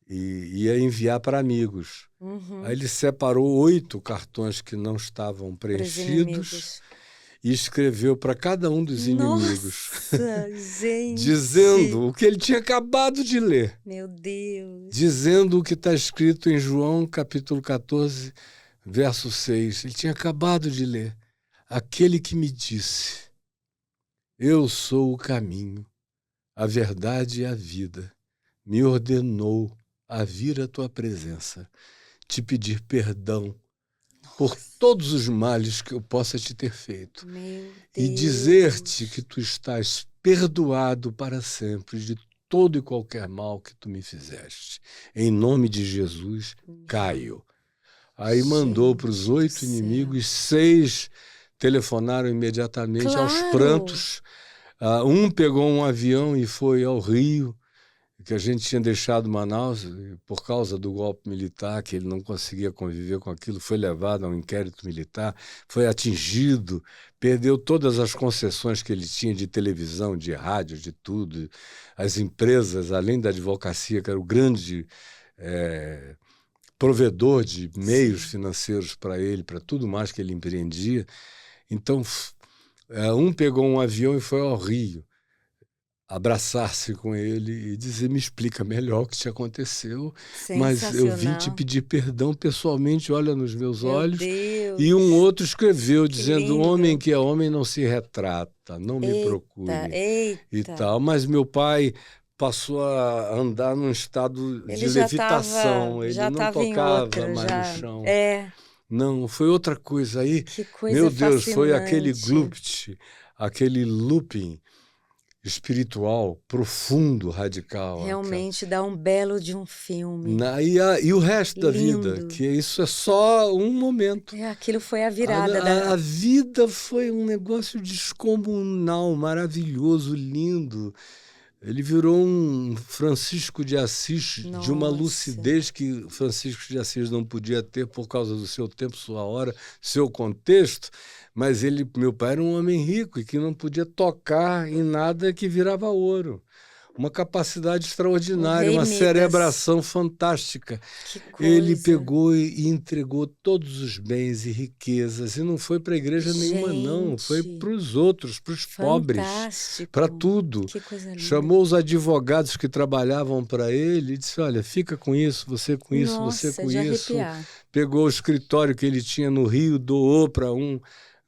e ia enviar para amigos. Aí Uhum. ele separou 8 cartões que não estavam Para os preenchidos inimigos. e escreveu para cada um dos inimigos, Nossa, gente! dizendo o que ele tinha acabado de ler, Meu Deus! dizendo o que está escrito em João, capítulo 14, verso 6. Ele tinha acabado de ler. Aquele que me disse, eu sou o caminho, a verdade e a vida, me ordenou a vir à tua presença, te pedir perdão por todos os males que eu possa te ter feito Meu e dizer-te que Deus! tu estás perdoado para sempre de todo e qualquer mal que tu me fizeste. Em nome de Jesus, caio. Aí mandou para os 8 inimigos, 6 telefonaram imediatamente aos prantos. Um pegou um avião e foi ao Rio, que a gente tinha deixado Manaus, por causa do golpe militar, que ele não conseguia conviver com aquilo, foi levado a um inquérito militar, foi atingido, perdeu todas as concessões que ele tinha de televisão, de rádio, de tudo. As empresas, além da advocacia, que era o grande provedor de meios financeiros para ele, para tudo mais que ele empreendia. Então, um pegou um avião e foi ao Rio, abraçar-se com ele e dizer, me explica melhor o que te aconteceu, mas eu vim te pedir perdão pessoalmente, olha nos meus olhos. Deus. E um outro escreveu, dizendo, homem que é homem não se retrata, não me procure. E tal. Mas meu pai passou a andar num estado de levitação, ele não tocava mais no chão. Não, foi outra coisa aí. Que coisa meu Deus, fascinante. Foi aquele glupt, aquele looping espiritual, profundo, radical. Realmente dá um belo de um filme. E o resto da vida, que isso é só um momento. Aquilo foi a virada. A vida foi um negócio descomunal, maravilhoso, lindo. Ele virou um Francisco de Assis, de uma lucidez que Francisco de Assis não podia ter por causa do seu tempo, sua hora, seu contexto. Mas meu pai era um homem rico e que não podia tocar em nada que virava ouro. Uma capacidade extraordinária, uma cerebração fantástica. Ele pegou e entregou todos os bens e riquezas, e não foi para a igreja nenhuma, não. Foi para os outros, para os pobres, para tudo. Que coisa linda. Chamou os advogados que trabalhavam para ele e disse, olha, fica com isso, você com isso, você com isso. Pegou o escritório que ele tinha no Rio, doou para um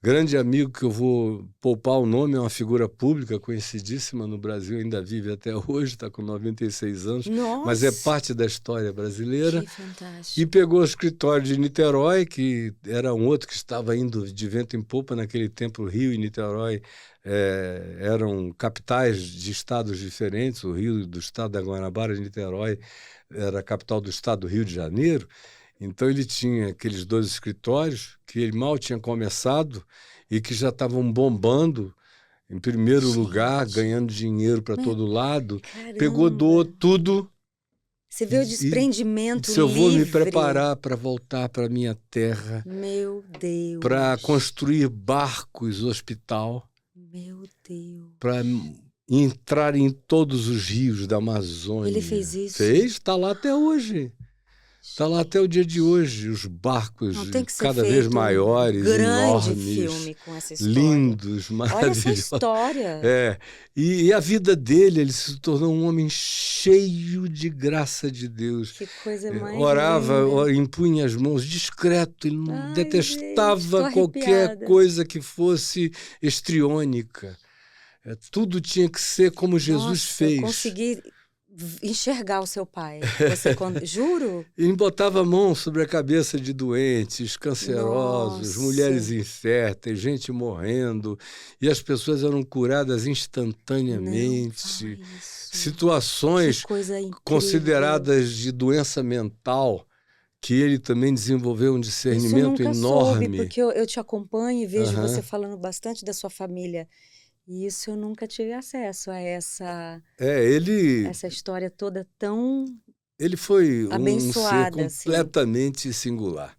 grande amigo que eu vou poupar o nome, é uma figura pública conhecidíssima no Brasil, ainda vive até hoje, está com 96 anos, mas é parte da história brasileira. Que fantástico. E pegou o escritório de Niterói, que era um outro que estava indo de vento em popa naquele tempo. O Rio e Niterói eram capitais de estados diferentes. O Rio do estado da Guanabara, de Niterói, era a capital do estado do Rio de Janeiro. Então ele tinha aqueles 2 escritórios que ele mal tinha começado e que já estavam bombando em primeiro lugar, ganhando dinheiro para todo lado. Caramba. Pegou, doou tudo. Você vê o desprendimento livre. Eu vou me preparar para voltar para minha terra. Meu Deus. Para construir barcos, hospital. Meu Deus. Para entrar em todos os rios da Amazônia. Ele fez isso? Fez, está lá até hoje. Está lá até o dia de hoje, os barcos cada vez maiores, enormes, filme com essa história. Lindos, maravilhosos. Olha essa história. E a vida dele, ele se tornou um homem cheio de graça de Deus. Que coisa mais orava, linda. Impunha as mãos, discreto, ele não detestava qualquer coisa que fosse estriônica. Tudo tinha que ser como Jesus fez. Eu consegui enxergar o seu pai. Juro? Ele botava a mão sobre a cabeça de doentes, cancerosos, mulheres inférteis, gente morrendo, e as pessoas eram curadas instantaneamente. Situações consideradas de doença mental, que ele também desenvolveu um discernimento enorme. Isso eu nunca soube, porque eu te acompanho e vejo você falando bastante da sua família. E isso eu nunca tive acesso a essa história toda tão ele foi abençoada, um ser completamente singular.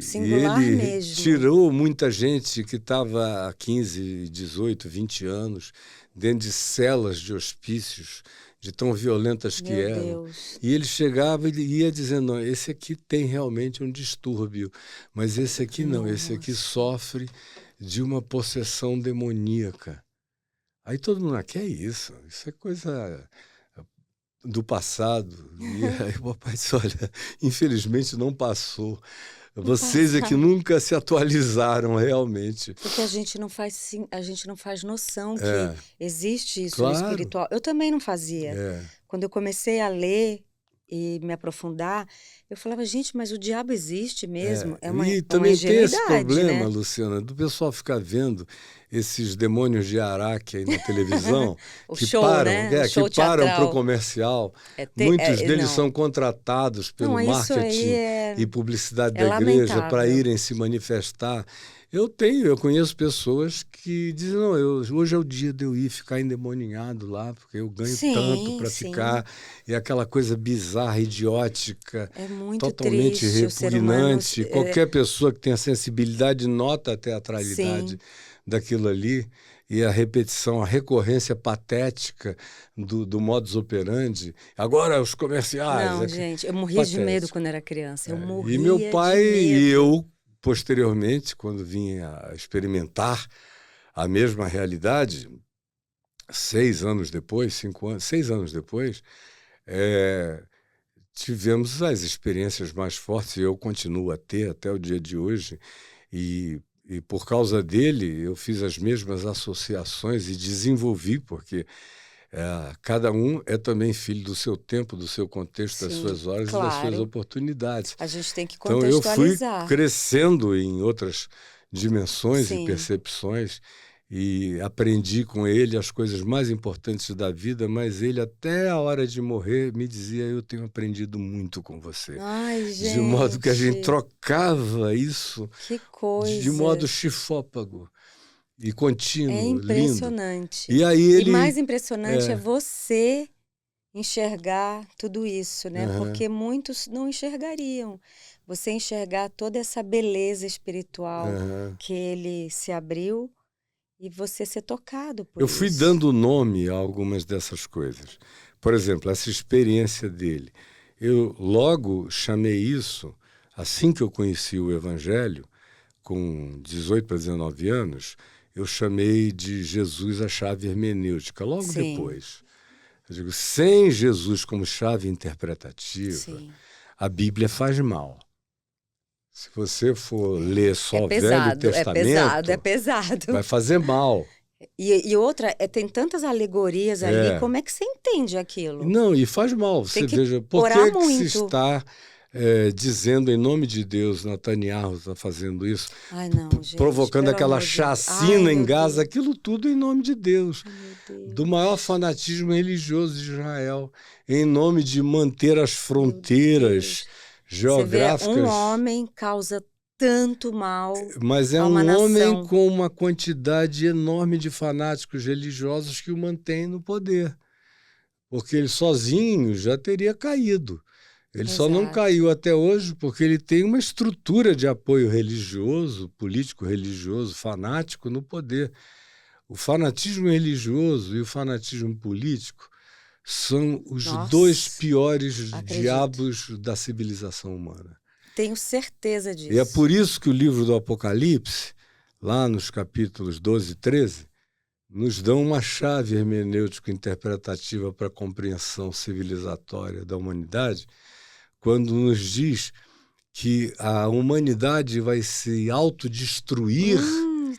Singular ele mesmo. Tirou muita gente que estava há 15, 18, 20 anos dentro de celas de hospícios, de tão violentas que eram. Deus. E ele chegava e ia dizendo, não, esse aqui tem realmente um distúrbio, mas esse aqui não, esse aqui sofre de uma possessão demoníaca. Aí todo mundo, que é isso? Isso é coisa do passado. E aí o papai disse, olha, infelizmente não passou. Vocês é que nunca se atualizaram realmente. Porque a gente não faz noção que existe isso no espiritual. Eu também não fazia. Quando eu comecei a ler e me aprofundar, Eu falava, gente, mas o diabo existe mesmo? É uma, E é uma também tem esse ingenuidade, problema, né? Luciana, do pessoal ficar vendo esses demônios de Araque aí na televisão, O show, né? O que show param para o teatral. comercial. Muitos deles Não. são contratados pelo Não, isso aí marketing e publicidade é da igreja para lamentável. irem se manifestar. Eu conheço pessoas que dizem, não, hoje é o dia de eu ir ficar endemoniado lá, porque eu ganho tanto Sim, para sim. ficar, e aquela coisa bizarra, idiótica, É muito totalmente triste o ser humano. repugnante. Qualquer pessoa que tenha sensibilidade nota a teatralidade Sim. daquilo ali e a repetição, a recorrência patética do modus operandi. Agora os comerciais, Não, gente, eu morria de medo patético. quando era criança. Eu E meu morria de pai e medo. eu, posteriormente, quando vinha a experimentar a mesma realidade, 6 anos depois, 5 anos, 6 anos depois, eh, tivemos as experiências mais fortes, e eu continuo a ter até o dia de hoje, e por causa dele eu fiz as mesmas associações e desenvolvi, porque cada um é também filho do seu tempo, do seu contexto, das Sim, suas horas e das suas claro. oportunidades. A gente tem que Então eu fui contextualizar. crescendo em outras dimensões e Sim. percepções e aprendi com ele as coisas mais importantes da vida, mas ele, até a hora de morrer, me dizia: eu tenho aprendido muito com você. Ai, De modo que a gente gente, trocava isso que de modo coisa. chifópago e É contínuo, lindo. impressionante. E aí E ele. mais impressionante é É, você enxergar tudo isso, né? aham, Porque muitos não enxergariam. Você enxergar toda essa beleza espiritual aham. que ele se abriu e você ser tocado por Eu fui isso. dando nome a algumas dessas coisas. Por exemplo, essa experiência dele. Eu logo chamei isso, assim que eu conheci o Evangelho, com 18 para 19 anos, eu chamei de Jesus a chave hermenêutica, logo Sim, depois. Eu digo, sem Jesus como chave interpretativa, sim. a Bíblia faz mal. Se você for ler É só Velho pesado, é pesado, é Testamento, vai pesado. fazer mal. E outra, tem tantas alegorias ali, É. como é que você entende aquilo? Não, e faz mal. Tem Você que veja, por orar que se muito. está dizendo em nome de Deus, Netanyahu está fazendo isso, Ai, não, gente, provocando pelo aquela amor de Deus. Ai, chacina em meu Gaza, Deus. aquilo tudo em nome de Deus, Ai, meu do maior Deus. fanatismo religioso de Israel, em nome de manter as Meu fronteiras Deus. Você vê, um geográficas. homem causa tanto mal Mas é a uma um homem nação. com uma quantidade enorme de fanáticos religiosos que o mantém no poder, porque ele sozinho já teria caído. Ele só não Exato. caiu até hoje porque ele tem uma estrutura de apoio religioso, político-religioso, fanático no poder. O fanatismo religioso e o fanatismo político são os dois Nossa, piores acredito. diabos da civilização humana. Tenho certeza E é disso. por isso que o livro do Apocalipse, lá nos capítulos 12 e 13, nos dão uma chave hermenêutica interpretativa para a compreensão civilizatória da humanidade, quando nos diz que a humanidade vai se autodestruir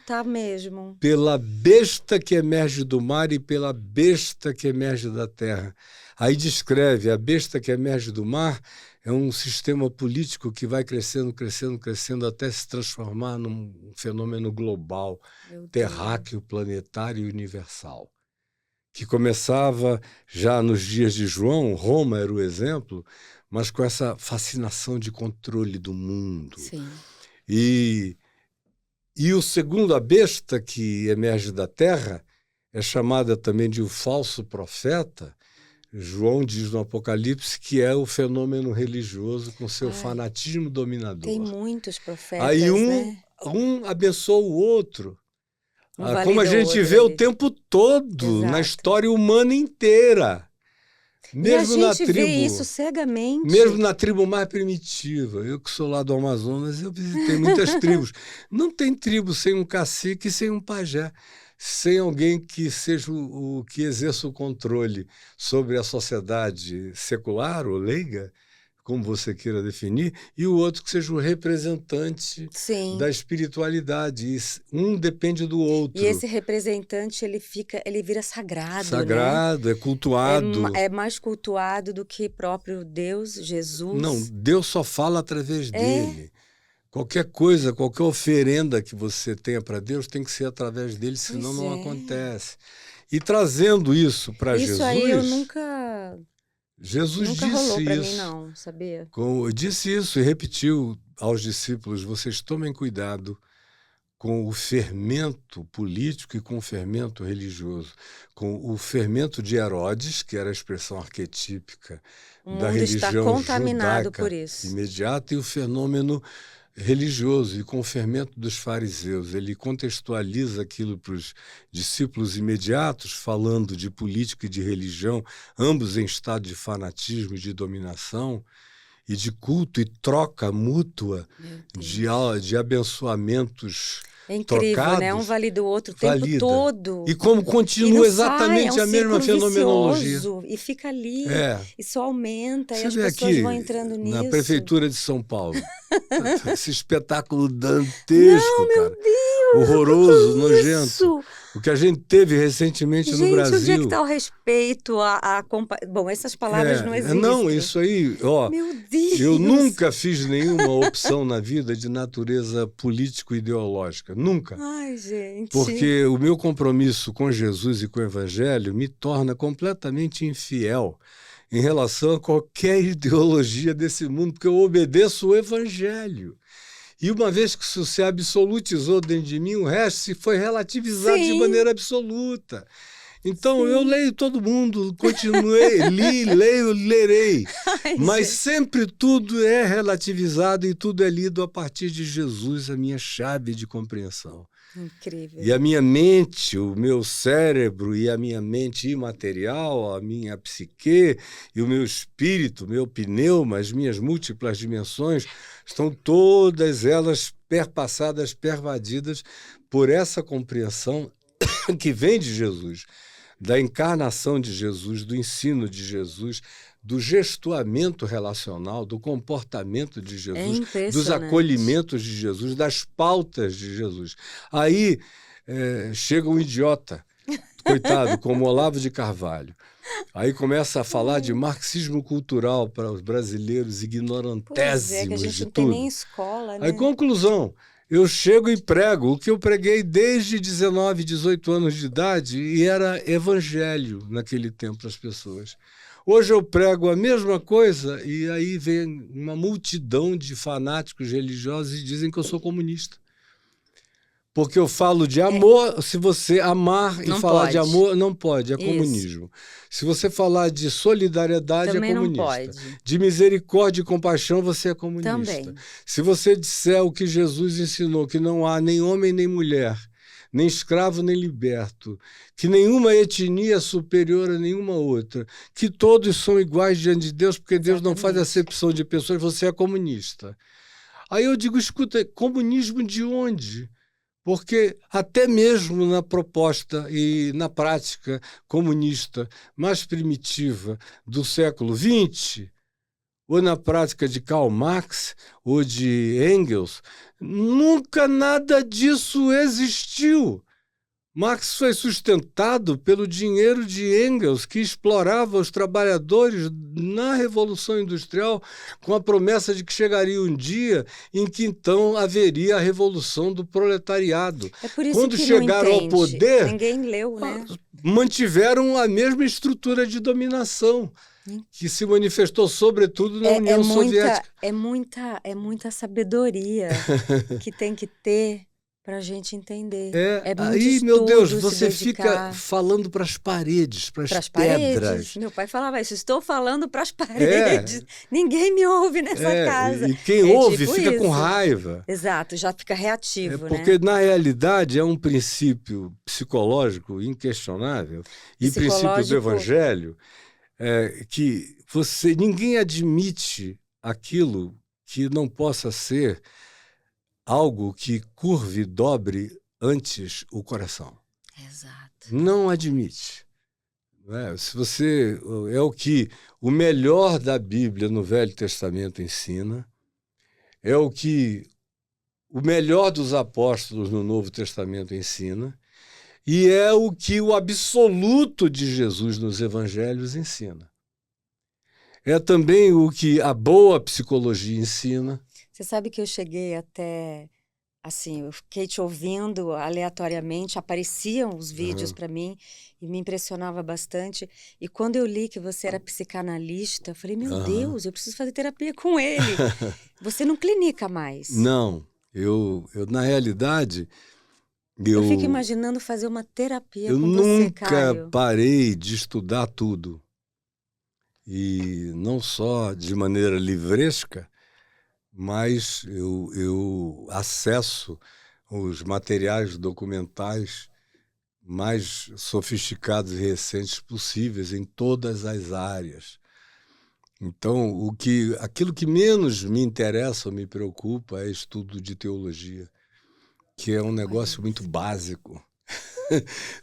Tá mesmo. pela besta que emerge do mar e pela besta que emerge da terra. Aí descreve, a besta que emerge do mar é um sistema político que vai crescendo, crescendo, crescendo até se transformar num fenômeno global, Meu Deus. terráqueo, planetário e universal, que começava já nos dias de João. Roma era o exemplo, mas com essa fascinação de controle do mundo. Sim. E o segundo, a besta que emerge da terra, é chamada também de o falso profeta. João diz no Apocalipse que é o fenômeno religioso com seu Ai, fanatismo tem dominador. muitos Aí profetas, né? um abençoa o outro, Um como a valida o gente outro vê o ali. tempo todo, na Exato. história humana inteira, E a mesmo na gente vê isso tribo. Mesmo cegamente. na tribo mais primitiva, eu que sou lá do Amazonas, eu visitei muitas tribos. Não tem tribo sem um cacique e sem um pajé, sem alguém que seja o que exerça o controle sobre a sociedade secular ou leiga, como você queira definir, e o outro que seja o representante Sim. da espiritualidade. Um depende do outro. E esse representante, ele vira sagrado, Sagrado, né? é cultuado. É mais cultuado do que próprio Deus, Jesus. Não, Deus só fala através dele. Qualquer coisa, qualquer oferenda que você tenha para Deus tem que ser através dele, senão não acontece. E trazendo isso para Jesus... Isso aí eu nunca disse rolou para isso. mim, não, sabia? Disse isso e repetiu aos discípulos: vocês tomem cuidado com o fermento político e com o fermento religioso. Com o fermento de Herodes, que era a expressão arquetípica da religião está contaminado judaica por isso. imediata, e o fenômeno religioso, e com o fermento dos fariseus. Ele contextualiza aquilo para os discípulos imediatos, falando de política e de religião, ambos em estado de fanatismo e de dominação, e de culto e troca mútua de abençoamentos. É incrível, trocados, né? Um valida o outro o tempo todo. E como continua exatamente a mesma fenomenologia. E fica ali, e só aumenta, Você e as vê pessoas aqui, vão entrando nisso. na Prefeitura de São Paulo, esse espetáculo dantesco, Não, cara. meu Deus, horroroso, que nojento. Isso? O que a gente teve recentemente no Brasil. Gente, onde é que está o respeito? Bom, essas palavras não existem. Não, isso aí, ó. Meu Deus! Eu nunca fiz nenhuma opção na vida de natureza político-ideológica. Nunca. Ai, gente. Porque o meu compromisso com Jesus e com o Evangelho me torna completamente infiel em relação a qualquer ideologia desse mundo, porque eu obedeço o Evangelho. E uma vez que isso se absolutizou dentro de mim, o resto se foi relativizado de maneira absoluta. Então, eu leio todo mundo, continuei, leio, lerei. Mas sempre tudo é relativizado e tudo é lido a partir de Jesus, a minha chave de compreensão. Incrível. E a minha mente, o meu cérebro e a minha mente imaterial, a minha psique e o meu espírito, o meu pneuma, as minhas múltiplas dimensões, estão todas elas perpassadas, pervadidas por essa compreensão que vem de Jesus, da encarnação de Jesus, do ensino de Jesus, do gestuamento relacional, do comportamento de Jesus, dos acolhimentos de Jesus, das pautas de Jesus. Aí chega um idiota, coitado, como Olavo de Carvalho. Aí começa a falar de marxismo cultural para os brasileiros ignorantésimos que a gente de não tudo. tem nem escola, né? Aí, conclusão, eu chego e prego o que eu preguei desde 19, 18 anos de idade, e era evangelho naquele tempo para as pessoas. Hoje eu prego a mesma coisa e aí vem uma multidão de fanáticos religiosos e dizem que eu sou comunista. Porque eu falo de amor, se você amar e falar de amor, não pode, é comunismo. Se você falar de solidariedade, também é comunista. Não pode. De misericórdia e compaixão, você é comunista. Também. Se você disser o que Jesus ensinou, que não há nem homem nem mulher, nem escravo nem liberto, que nenhuma etnia é superior a nenhuma outra, que todos são iguais diante de Deus, porque Deus não faz acepção de pessoas, você é comunista. Aí eu digo, escuta, comunismo de onde? Porque até mesmo na proposta e na prática comunista mais primitiva do século XX, ou na prática de Karl Marx ou de Engels, nunca nada disso existiu. Marx foi sustentado pelo dinheiro de Engels, que explorava os trabalhadores na Revolução Industrial, com a promessa de que chegaria um dia em que então haveria a revolução do proletariado. É por isso Quando que chegaram não ao poder, ninguém leu, né? Mantiveram a mesma estrutura de dominação, que se manifestou sobretudo na União Soviética. É muita sabedoria que tem que ter para a gente entender. Muito aí, meu Deus, você fica falando para as paredes, para as pedras. Meu pai falava isso, estou falando para as paredes. Ninguém me ouve nessa casa. E quem ouve tipo fica isso. com raiva. Exato, já fica reativo, porque, na realidade, é um princípio psicológico inquestionável e princípio do Evangelho que ninguém admite aquilo que não possa ser algo que curve e dobre antes o coração. Exato. Não admite. Se você é o que o melhor da Bíblia no Velho Testamento ensina, é o que o melhor dos apóstolos no Novo Testamento ensina, e é o que o absoluto de Jesus nos evangelhos ensina. É também o que a boa psicologia ensina. Você sabe que eu cheguei até, assim, eu fiquei te ouvindo aleatoriamente, apareciam os vídeos para mim e me impressionava bastante. E quando eu li que você era psicanalista, eu falei, meu Deus, eu preciso fazer terapia com ele. Você não clinica mais. Não, eu na realidade, Eu fico imaginando fazer uma terapia eu com você, nunca Caio. parei de estudar tudo. E não só de maneira livresca, mas eu acesso os materiais documentais mais sofisticados e recentes possíveis em todas as áreas. Então, aquilo que menos me interessa ou me preocupa é estudo de teologia, que é um negócio muito básico.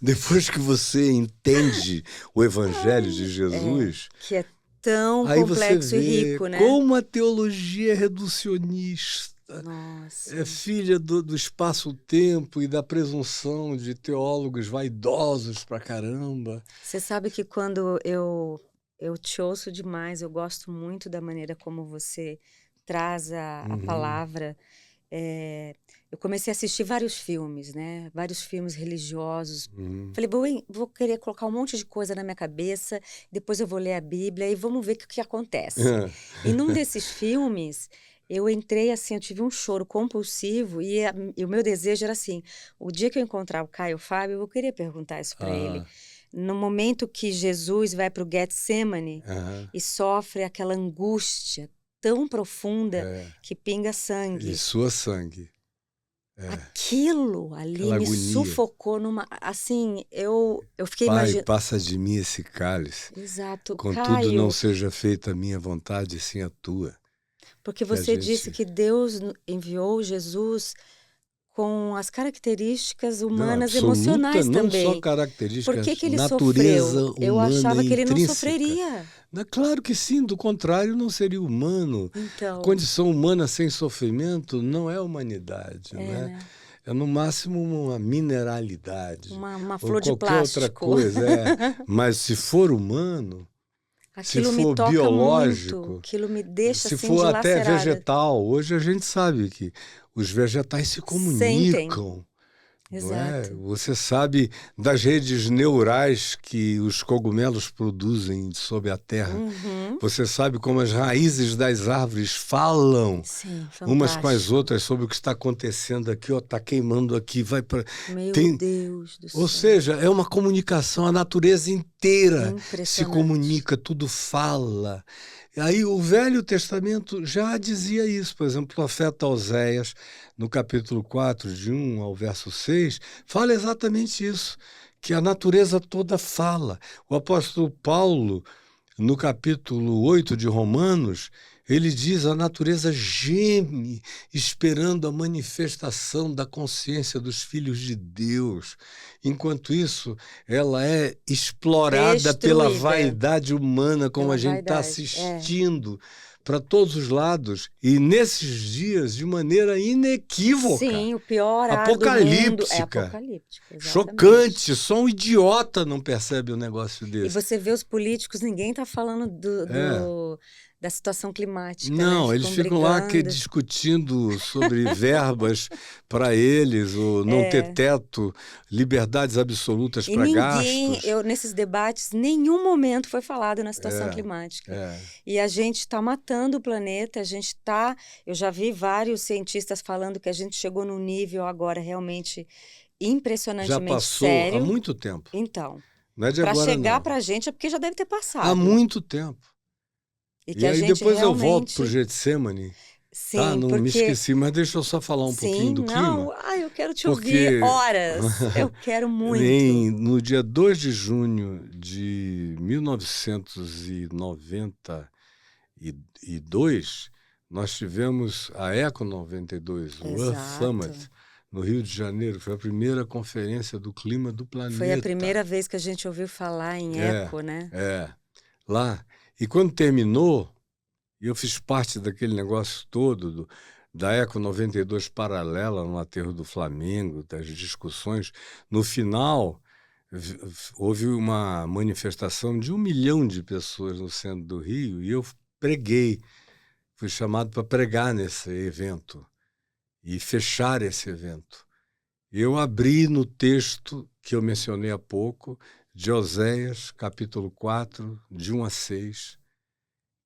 Depois que você entende o Evangelho de Jesus, que é tão aí você complexo e vê rico, né? como a teologia é reducionista. Nossa. É filha do espaço-tempo e da presunção de teólogos vaidosos pra caramba. Você sabe que quando eu te ouço demais, eu gosto muito da maneira como você traz a palavra. Eu comecei a assistir vários filmes, né? Vários filmes religiosos. Falei, vou querer colocar um monte de coisa na minha cabeça, depois eu vou ler a Bíblia e vamos ver o que acontece. E num desses filmes, eu entrei assim, eu tive um choro compulsivo e o meu desejo era assim, o dia que eu encontrar o Caio Fábio, eu vou querer perguntar isso para ele. No momento que Jesus vai para o Getsemane e sofre aquela angústia tão profunda que pinga sangue. E sua sangue. Aquilo ali Aquela me agonia. sufocou numa... Assim, eu fiquei Pai, imaginando... passa de mim esse cálice. Exato, Contudo, Caio, não seja feita a minha vontade, sim a tua. porque você disse que Deus enviou Jesus com as características humanas emocionais não também. só características, Por que ele natureza sofreu? Eu humana achava que ele não intrínseca. sofreria. Claro que sim, do contrário não seria humano. Então, A condição humana sem sofrimento não é humanidade, né? É no máximo uma mineralidade. uma ou flor de qualquer outra plástico. coisa. Mas se for humano, Aquilo se for me toca biológico, muito, aquilo me deixa se assim for até dilacerada. vegetal, hoje a gente sabe que os vegetais se comunicam. Não é? Exato. Você sabe das redes neurais que os cogumelos produzem sob a terra. Você sabe como as raízes das árvores falam Sim, umas com as fantástico. outras sobre o que está acontecendo aqui, ó, está queimando aqui, vai para... Meu Deus do céu. Ou seja, é uma comunicação, a natureza inteira se Impressionante. comunica, tudo fala. Aí o Velho Testamento já dizia isso, por exemplo, o profeta Oséias, no capítulo 4, de 1 ao verso 6, fala exatamente isso, que a natureza toda fala. O apóstolo Paulo, no capítulo 8 de Romanos, ele diz: a natureza geme esperando a manifestação da consciência dos filhos de Deus. Enquanto isso, ela é explorada pela vaidade humana, como a gente está assistindo para todos os lados, e nesses dias, de maneira inequívoca. Sim, o pior apocalíptica. É apocalíptica, exatamente. Chocante, só um idiota não percebe um negócio desse. E você vê os políticos, ninguém está falando da situação climática. Não, né? Eles ficam lá discutindo sobre verbas para eles, ou não ter teto, liberdades absolutas para gastos. Nesses debates, nenhum momento foi falado na situação climática. E a gente está matando o planeta, eu já vi vários cientistas falando que a gente chegou num nível agora realmente impressionantemente sério. Já passou há muito tempo. Então, para chegar para a gente é porque já deve ter passado. Há muito tempo. E aí depois eu volto para o Getsemane. Sim, não me esqueci, mas deixa eu só falar um pouquinho do clima. Eu quero te ouvir horas. Eu quero muito. No dia 2 de junho de 1992, nós tivemos a Eco 92, o Earth Summit, no Rio de Janeiro. Foi a primeira conferência do clima do planeta. Foi a primeira vez que a gente ouviu falar em eco, né? Lá. E quando terminou, eu fiz parte daquele negócio todo, da Eco 92 paralela no aterro do Flamengo, das discussões. No final, houve uma manifestação de 1 milhão de pessoas no centro do Rio e eu preguei. Fui chamado para pregar nesse evento e fechar esse evento. Eu abri no texto que eu mencionei há pouco, de Oséias, capítulo 4, de 1 a 6,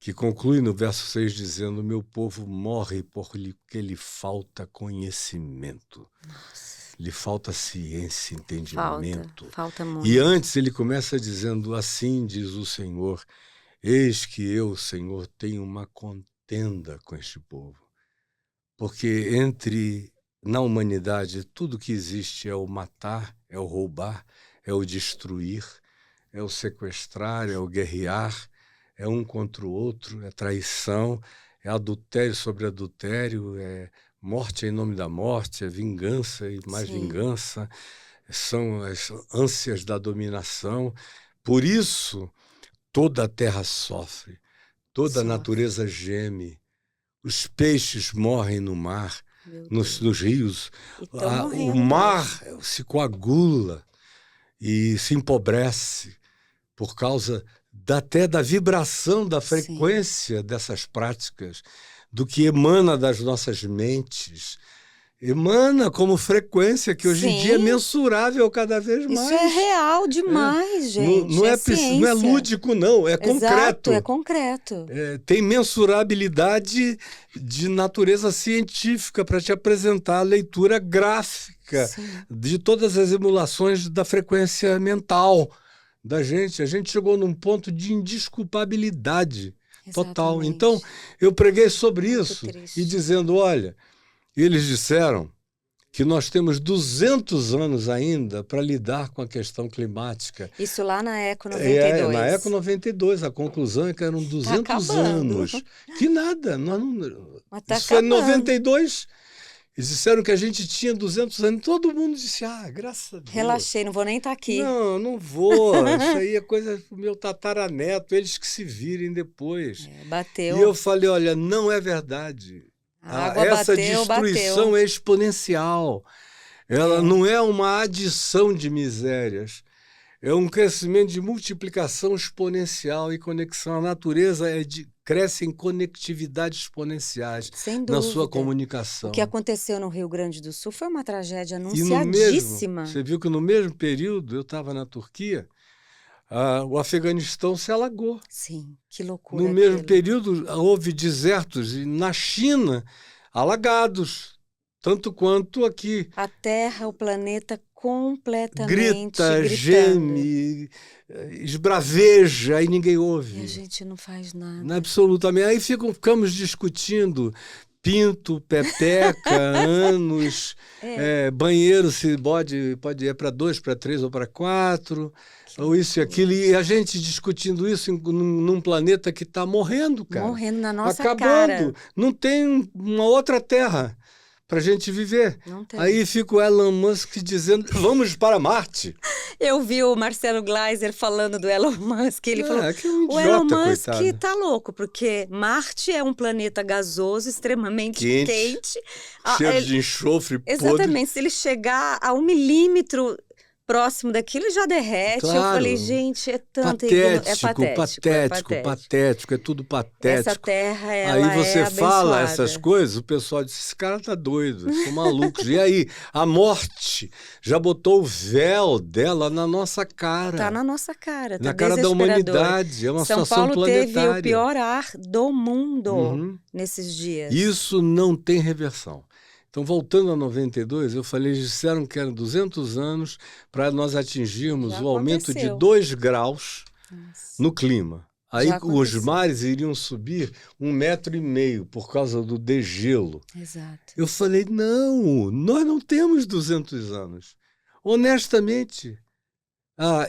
que conclui no verso 6 dizendo: meu povo morre porque lhe falta conhecimento. Nossa. Lhe falta ciência, entendimento. Falta muito. E antes ele começa dizendo: assim diz o Senhor, eis que eu, Senhor, tenho uma contenda com este povo. Porque na humanidade, tudo que existe é o matar, é o roubar, é o destruir, é o sequestrar, é o guerrear, é um contra o outro, é traição, é adultério sobre adultério, é morte em nome da morte, é vingança e mais vingança, são as ânsias da dominação. Por isso, toda a terra sofre, toda a natureza geme, os peixes morrem no mar, nos rios, o mar se coagula e se empobrece por causa até da vibração, da frequência dessas práticas, do que emana das nossas mentes. Emana como frequência, que hoje em dia é mensurável cada vez mais. Isso é real demais, gente. Não é lúdico, não. É concreto. Exato, é concreto. Tem mensurabilidade de natureza científica para te apresentar a leitura gráfica de todas as emulações da frequência mental da gente. A gente chegou num ponto de indesculpabilidade total. Então, eu preguei sobre isso e dizendo, olha, eles disseram que nós temos 200 anos ainda para lidar com a questão climática. Isso lá na Eco 92. Na Eco 92, a conclusão é que eram 200 anos. Que nada. Isso foi em 92. Eles disseram que a gente tinha 200 anos. Todo mundo disse, graças a Deus. Relaxei, não vou nem estar aqui. Não vou. Isso aí é coisa do meu tataraneto. Eles que se virem depois. Bateu. E eu falei, olha, não é verdade. Essa destruição é exponencial. Ela não é uma adição de misérias. É um crescimento de multiplicação exponencial e conexão. A natureza cresce em conectividades exponenciais na sua comunicação. O que aconteceu no Rio Grande do Sul foi uma tragédia anunciadíssima. Você viu que no mesmo período, eu estava na Turquia, o Afeganistão se alagou. Sim, que loucura. No mesmo período, houve desertos na China, alagados, tanto quanto aqui. A Terra, o planeta completamente grita, gritando. Geme, esbraveja, e ninguém ouve. E a gente não faz nada. Absolutamente. Aí ficamos discutindo pinto, pepeca, anos, banheiro, se pode ir para 2, para 3 ou para 4, ou isso e aquilo. E a gente discutindo isso num planeta que está morrendo, cara. Morrendo na nossa acabando. Cara. Não tem uma outra terra para a gente viver. Não tem. Aí fica o Elon Musk dizendo, vamos para Marte. Eu vi o Marcelo Gleiser falando do Elon Musk. Ele falou, que é um idiota, o Elon Musk coitado. tá louco, porque Marte é um planeta gasoso, extremamente quente. Cheio de enxofre, exatamente, podre. Se ele chegar a 1 milímetro próximo daquilo, ele já derrete. Claro. Eu falei, gente, é tanto... Patético, é tudo patético. Essa terra, ela aí você abençoada. Fala essas coisas, o pessoal diz, esse cara tá doido, são malucos. E aí, a morte já botou o véu dela na nossa cara. Tá na nossa cara, tá na cara da humanidade, é uma São situação Paulo planetária. teve o pior ar do mundo nesses dias. Isso não tem reversão. Então, voltando a 92, eu falei, eles disseram que eram 200 anos para nós atingirmos o aumento de 2 graus no clima. Aí os mares iriam subir 1,5 metro por causa do degelo. Exato. Eu falei, não, nós não temos 200 anos. Honestamente,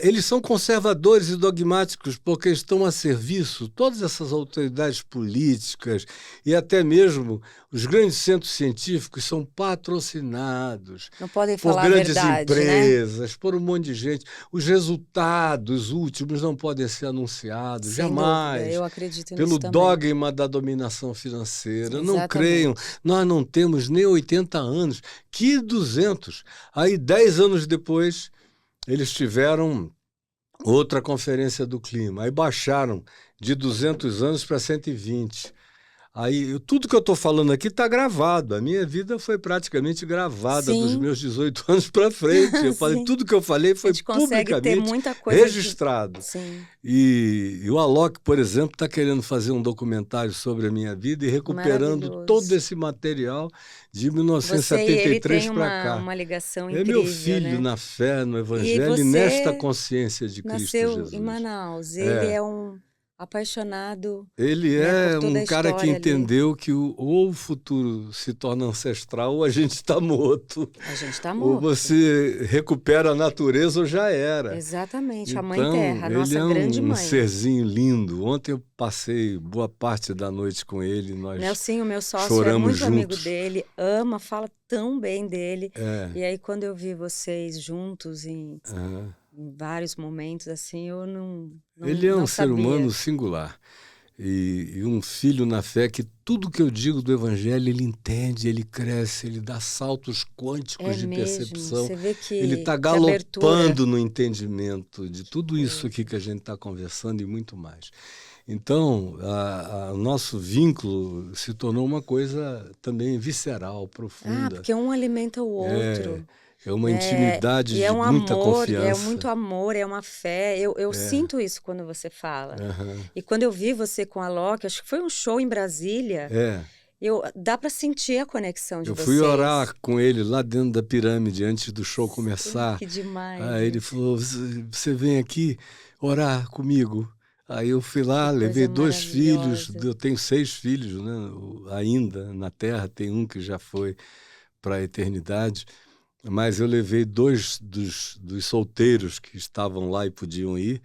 Eles são conservadores e dogmáticos porque estão a serviço, todas essas autoridades políticas e até mesmo os grandes centros científicos são patrocinados Não podem por falar a grandes verdade, né? empresas, por um monte de gente. Os resultados últimos não podem ser anunciados, Sem dúvida, jamais, eu acredito nisso pelo também. dogma da dominação financeira. Não creiam, Exatamente. nós não temos nem 80 anos, que 200. Aí, 10 anos depois, eles tiveram outra conferência do clima. Aí baixaram de 200 anos para 120. Aí, tudo que eu estou falando aqui está gravado. A minha vida foi praticamente gravada dos Sim, meus 18 anos para frente. Eu falei, sim. tudo que eu falei A foi gente consegue ter publicamente muita coisa registrado. Sim, E o Alok, por exemplo, está querendo fazer um documentário sobre a minha vida e recuperando todo maravilhoso. esse material de Você e ele 1973 têm para cá. uma ligação É meu incrível, filho né? na fé, no E Evangelho e nesta você consciência de Cristo nasceu em Jesus. Manaus. Ele É. é um apaixonado, Ele né, por é toda a um cara que história ali. entendeu que ou o futuro se torna ancestral ou a gente está morto. A gente está Ou morto. você recupera a natureza ou já era. Exatamente, a Mãe Então, Terra, a ele nossa é grande um mãe. serzinho lindo. Ontem eu passei boa parte da noite com ele, nós Nelsinho, meu sócio, é choramos muito amigo juntos. dele, ama, fala tão bem dele. É, E aí, quando eu vi vocês juntos em aham. vários momentos, assim, eu Ele é um não ser humano sabia. singular. E um filho na fé que tudo que eu digo do Evangelho ele entende, ele cresce, ele dá saltos quânticos É de mesmo, percepção. você vê Ele está que abertura. galopando no entendimento de tudo isso Coisa. aqui que a gente está conversando e muito mais. Então, o nosso vínculo se tornou uma coisa também visceral, profunda. Porque um alimenta o outro. É uma E intimidade é de um muita amor, é confiança. muito amor, é uma fé. Eu sinto isso quando você fala. Aham. E quando eu vi você com a Loki, acho que foi um show em Brasília, É. dá para sentir a conexão de Eu fui vocês. orar com ele lá dentro da pirâmide antes do show começar. Que demais. Aí ele falou: Você vem aqui orar comigo? Aí eu fui lá, Que levei coisa 2 filhos. maravilhosa. Eu tenho 6 filhos, né? Ainda na Terra, tem um que já foi para a eternidade. Mas eu levei 2 dos solteiros que estavam lá e podiam ir,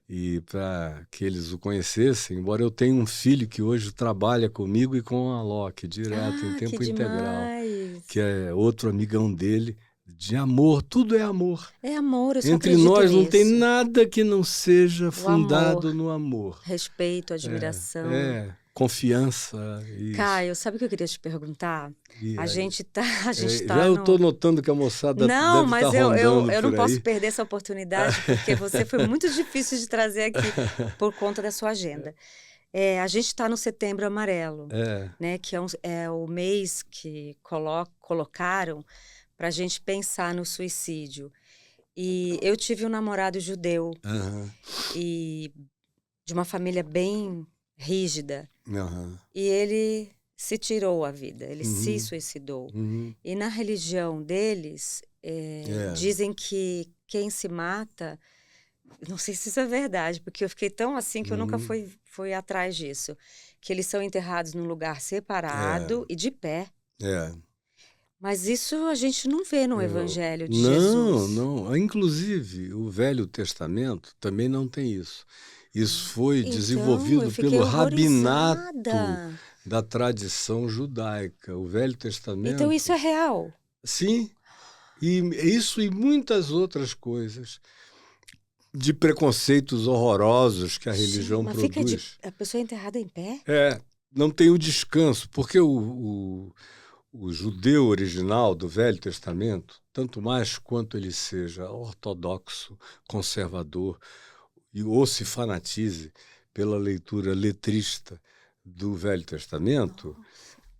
e para que eles o conhecessem, embora eu tenha um filho que hoje trabalha comigo e com a Loki, direto, em Que tempo integral, demais. que é outro amigão dele, de amor, tudo é amor. É amor, eu só Entre acredito nós não tem nisso. nada que não seja O fundado amor, no amor. respeito, admiração. Confiança. Isso. Caio, sabe o que eu queria te perguntar? E A aí? gente tá Já eu estou no... notando que a moçada Não, deve mas estar eu rondando não por posso aí. perder essa oportunidade, porque você foi muito difícil de trazer aqui por conta da sua agenda. A gente está no Setembro Amarelo, né? Que é o mês que colocaram para a gente pensar no suicídio. E eu tive um namorado judeu Aham, e de uma família bem rígida. aham, E ele se tirou a vida, ele se uhum, suicidou. uhum. E na religião deles, dizem que quem se mata, não sei se isso é verdade, porque eu fiquei tão assim que eu nunca Uhum. fui atrás disso, que eles são enterrados num lugar separado e de pé. É. Mas isso a gente não vê no Evangelho de Não, Jesus. não. Inclusive, o Velho Testamento também não tem isso. Isso foi Então, eu desenvolvido fiquei pelo rabinato horrorizada. da tradição judaica. O Velho Então Testamento, isso é real. sim, e isso e muitas outras coisas de preconceitos horrorosos que a religião Mas produz. a pessoa é enterrada em pé? Não tem o descanso, porque o judeu original do Velho Testamento, tanto mais quanto ele seja ortodoxo, conservador, ou se fanatize pela leitura letrista do Velho Testamento,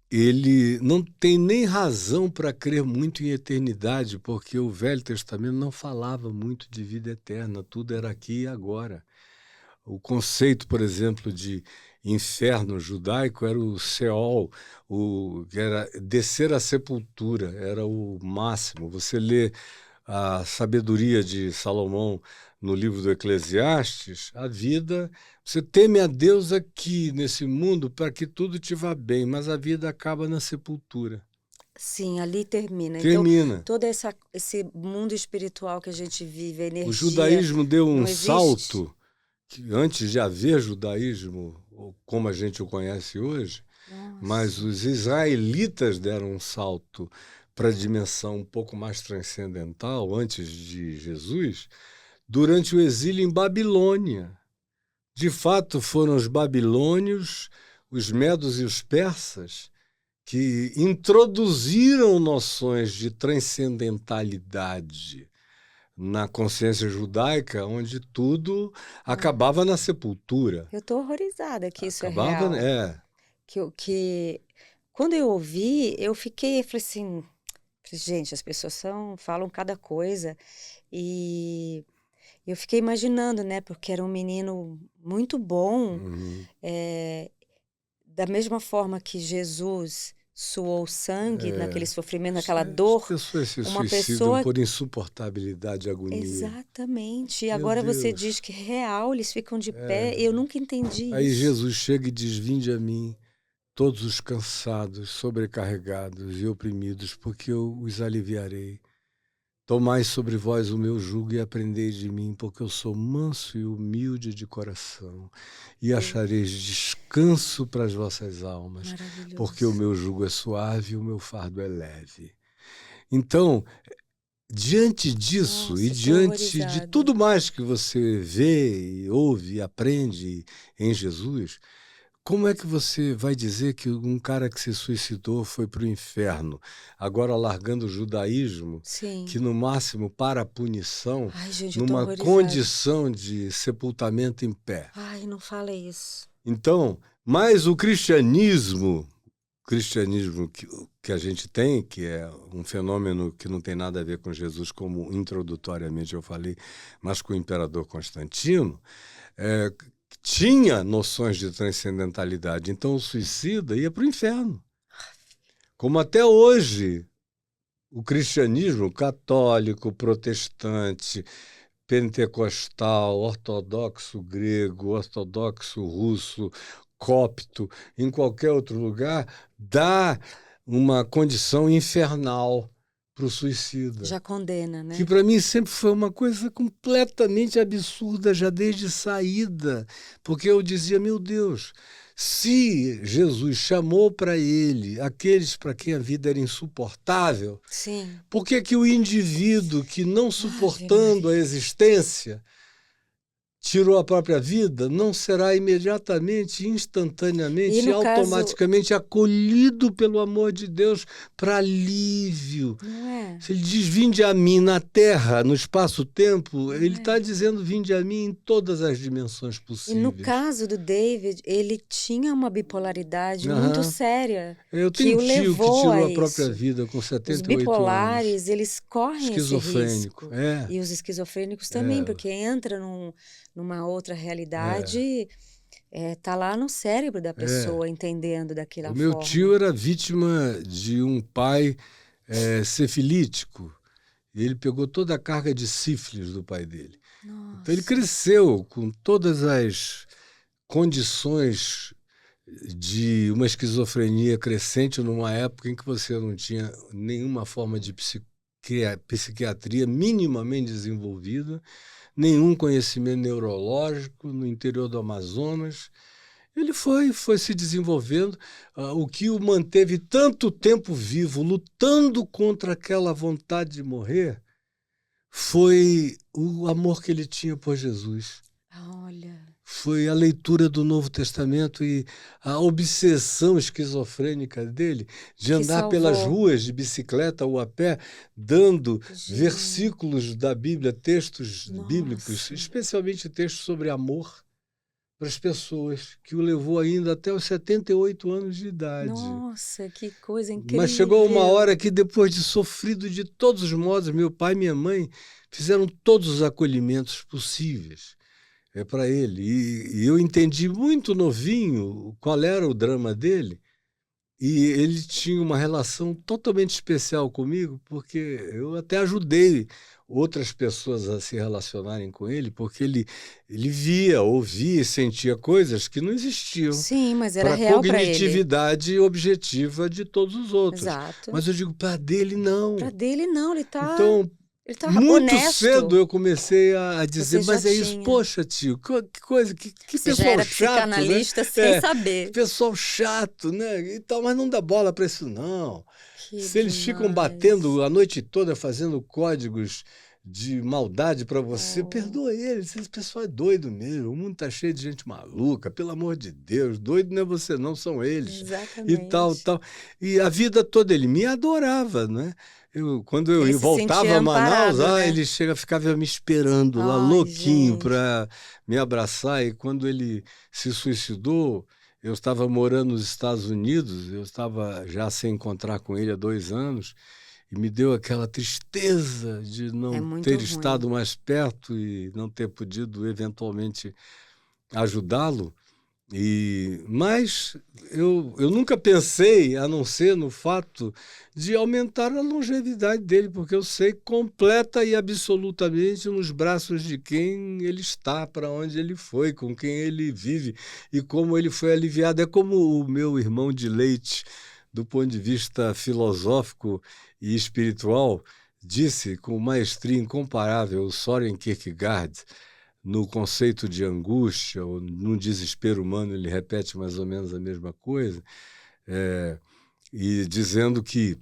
ele não tem nem razão para crer muito em eternidade, porque o Velho Testamento não falava muito de vida eterna, tudo era aqui e agora. O conceito, por exemplo, de inferno judaico era o Seol, que era descer à sepultura, era o máximo. Você lê a sabedoria de Salomão no livro do Eclesiastes, a vida, você teme a Deus aqui nesse mundo para que tudo te vá bem, mas a vida acaba na sepultura. Sim, ali termina. Então, Termina. todo esse mundo espiritual que a gente vive, a O energia, judaísmo deu um não existe. salto que antes de haver judaísmo, ou como a gente o conhece hoje, mas Nossa, os israelitas deram um salto para a dimensão um pouco mais transcendental antes de Jesus, durante o exílio em Babilônia. De fato, foram os babilônios, os medos e os persas que introduziram noções de transcendentalidade na consciência judaica, onde tudo ah, acabava na sepultura. eu tô horrorizada que isso é Acabava, real. é, Que quando eu ouvi, falei assim, gente, as pessoas falam cada coisa. E eu fiquei imaginando, né? Porque era um menino muito bom, uhum, eh, da mesma forma que Jesus suou sangue naquele é. sofrimento, naquela As dor, pessoas se uma suicidam pessoa. por insuportabilidade e agonia. Exatamente. E Meu agora você diz Deus. que real, eles ficam de pé. É. Eu nunca entendi Aí isso. Jesus chega e diz: Vinde a mim, todos os cansados, sobrecarregados e oprimidos, porque eu os aliviarei. Tomai sobre vós o meu jugo e aprendei de mim, porque eu sou manso e humilde de coração, e achareis descanso para as vossas almas, porque o Maravilhoso. meu jugo é suave e o meu fardo é leve. Então, diante disso e Nossa, tô diante de horrorizada. tudo mais que você vê, e ouve e aprende em Jesus, como é que você vai dizer que um cara que se suicidou foi para o inferno, agora largando o judaísmo, que Sim. no máximo para a punição, Ai, gente, eu tô numa horrorizada. condição de sepultamento em pé? Ai, não fala isso. Então, mas o cristianismo que a gente tem, que é um fenômeno que não tem nada a ver com Jesus, como introdutoriamente eu falei, mas com o imperador Constantino, é, tinha noções de transcendentalidade. Então o suicida ia para o inferno. Como até hoje o cristianismo católico, protestante, pentecostal, ortodoxo grego, ortodoxo russo, copto, em qualquer outro lugar, dá uma condição infernal para o suicida. Já condena, Que né? para mim sempre foi uma coisa completamente absurda, já desde saída, porque eu dizia, meu Deus, se Jesus chamou para ele aqueles para quem a vida era insuportável, Sim. por que que o indivíduo que, não Ave suportando a Maria. existência, tirou a própria vida, não será imediatamente, E instantaneamente e no caso, automaticamente acolhido pelo amor de Deus para alívio? não é? Se ele diz vinde a mim na terra, no espaço-tempo, Não ele está é? dizendo vinde a mim em todas as dimensões E no possíveis. caso do David, ele tinha uma bipolaridade muito Aham. séria Eu que tenho um o tio que levou tirou a a própria isso. vida com Os 78 anos. bipolares, eles correm esse Esquizofrênico. risco. É, E os esquizofrênicos também, é, porque entra numa outra é, realidade, tá lá no cérebro da é. pessoa, entendendo O daquela meu tio forma. era vítima de um pai cefilítico. E ele pegou toda a carga de sífilis do pai dele. Então ele Nossa, cresceu com todas as condições de uma esquizofrenia crescente numa época em que você não tinha nenhuma forma de psiquiatria minimamente desenvolvida, nenhum conhecimento neurológico no interior do Amazonas. Ele foi se desenvolvendo, o que o manteve tanto tempo vivo, lutando contra aquela vontade de morrer, foi o amor que ele tinha por Jesus. olha, Foi a leitura do Novo Testamento e a obsessão esquizofrênica dele de que andar pelas salvou. ruas de bicicleta ou a pé, dando Gente, versículos da Bíblia, textos bíblicos, nossa, especialmente textos sobre amor, para as pessoas, que o levou ainda até os 78 anos de idade. nossa, que coisa Mas chegou uma hora incrível. que, depois de sofrido de todos os modos, meu pai e minha mãe fizeram todos os acolhimentos possíveis para ele. E eu entendi muito novinho qual era o drama dele. E ele tinha uma relação totalmente especial comigo, porque eu até ajudei outras pessoas a se relacionarem com ele, porque ele via, ouvia e sentia coisas que não existiam Sim, mas era para a real para ele. cognitividade objetiva de todos os outros. Exato. Mas eu digo, para dele Para não. dele não, Então, ele tá muito cedo honesto. eu comecei a dizer, Você já mas é isso, tinha. poxa, tio, que coisa, que Você já pessoal era chato, né? psicanalista sem Que saber. pessoal chato, né? E tal, mas não dá bola para isso, não. Que Se eles ficam batendo demais. a noite toda fazendo códigos de maldade para você, Oh, perdoa eles. Esse pessoal é doido mesmo. O mundo tá cheio de gente maluca, pelo amor de Deus. Doido não é você, não, são eles. E tal, exatamente. tal. E a vida toda ele me adorava, né? Quando Ele eu se voltava sentia a Manaus, amparado, né? ele ficava me esperando lá, Ai, louquinho, gente. para me abraçar. E quando ele se suicidou, eu estava morando nos Estados Unidos, eu estava já sem encontrar com ele há 2 anos, e me deu aquela tristeza de É não muito ter ruim. estado mais perto e não ter podido eventualmente ajudá-lo. Mas eu nunca pensei, a não ser no fato de aumentar a longevidade dele, porque eu sei completa e absolutamente nos braços de quem ele está, para onde ele foi, com quem ele vive e como ele foi aliviado. É como o meu irmão de leite, do ponto de vista filosófico e espiritual, disse com maestria incomparável, o Soren Kierkegaard, no conceito de angústia, ou num desespero humano, ele repete mais ou menos a mesma coisa, é, e dizendo que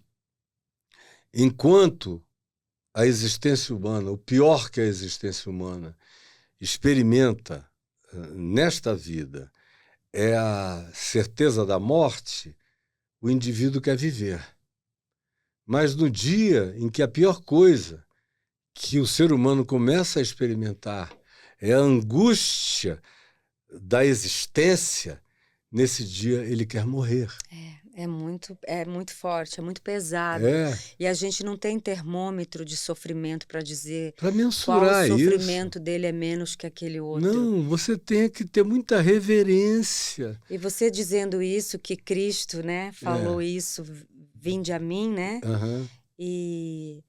enquanto a existência humana, o pior que a existência humana experimenta nesta vida é a certeza da morte, o indivíduo quer viver. Mas no dia em que a pior coisa que o ser humano começa a experimentar é a angústia da existência, nesse dia ele quer morrer. É muito forte, é muito pesado. É, E a gente não tem termômetro de sofrimento para dizer para qual mensurar isso. sofrimento dele é menos que aquele outro. Não, você tem que ter muita reverência. E você dizendo isso, que Cristo, né, É, falou isso, vinde a mim, né? aham. E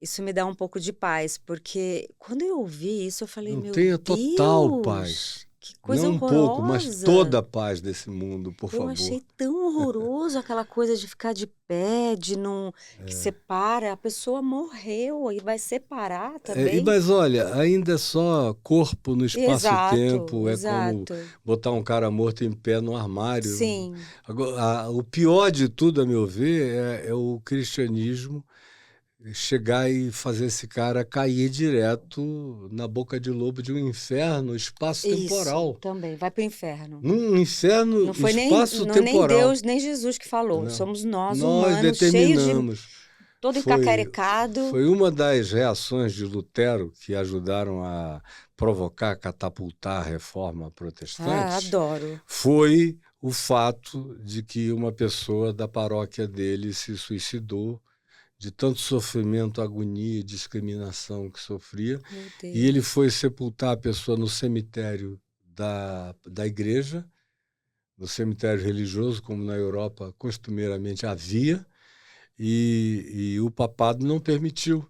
isso me dá um pouco de paz, porque quando eu ouvi isso, eu falei, Não, meu tenha total Deus, paz. que coisa Não um pouco, mas horrorosa. toda a paz desse mundo, por Eu achei favor. tão horroroso aquela coisa de ficar de pé, de não, que separa, a pessoa morreu e vai separar também. Mas olha, ainda é só corpo no Exato, espaço-tempo, é como exato. botar um cara morto em pé no armário. Sim, Agora, o pior de tudo, a meu ver, é o cristianismo chegar e fazer esse cara cair direto na boca de lobo de um inferno isso espaço-temporal. também, vai para o inferno. Num inferno Não é nem espaço-temporal. Deus, nem Jesus que falou. Não. Somos nós, Nós humanos, cheios de determinamos. todo Foi, encacarecado. foi uma das reações de Lutero que ajudaram a provocar, catapultar a reforma Ah, protestante, adoro. foi o fato de que uma pessoa da paróquia dele se suicidou de tanto sofrimento, agonia e discriminação que sofria, Meu e ele Deus. foi sepultar a pessoa no cemitério da igreja, no cemitério religioso, como na Europa costumeiramente havia, e o papado não permitiu.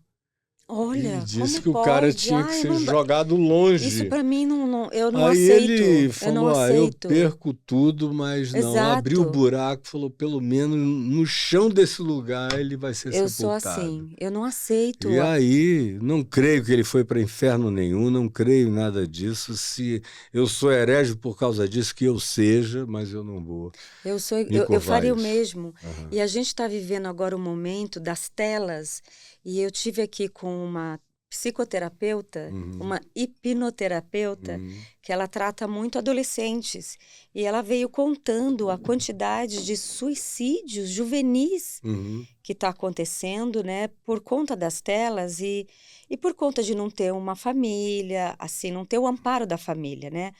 E Olha, disse como que o cara pode? tinha que Ai, ser não dá. jogado Isso longe. para mim eu não Aí aceito. ele Eu não falou: Ah, eu aceito. perco tudo, mas não. Abriu o Exato. buraco, falou: pelo menos no chão desse lugar ele vai ser Eu sou sepultado. assim. Eu não aceito. E aí, não creio que ele foi para inferno nenhum, não creio em nada disso. Se eu sou herege por causa disso, que eu seja, mas eu não vou me Eu curvar a faria o isso. mesmo. Aham. E a gente está vivendo agora o momento das telas. E eu tive aqui com uma psicoterapeuta, Uhum. uma hipnoterapeuta, Uhum. que ela trata muito adolescentes. E ela veio contando a quantidade de suicídios juvenis Uhum. que está acontecendo, né, por conta das telas e por conta de não ter uma família, assim, não ter o amparo da família, né?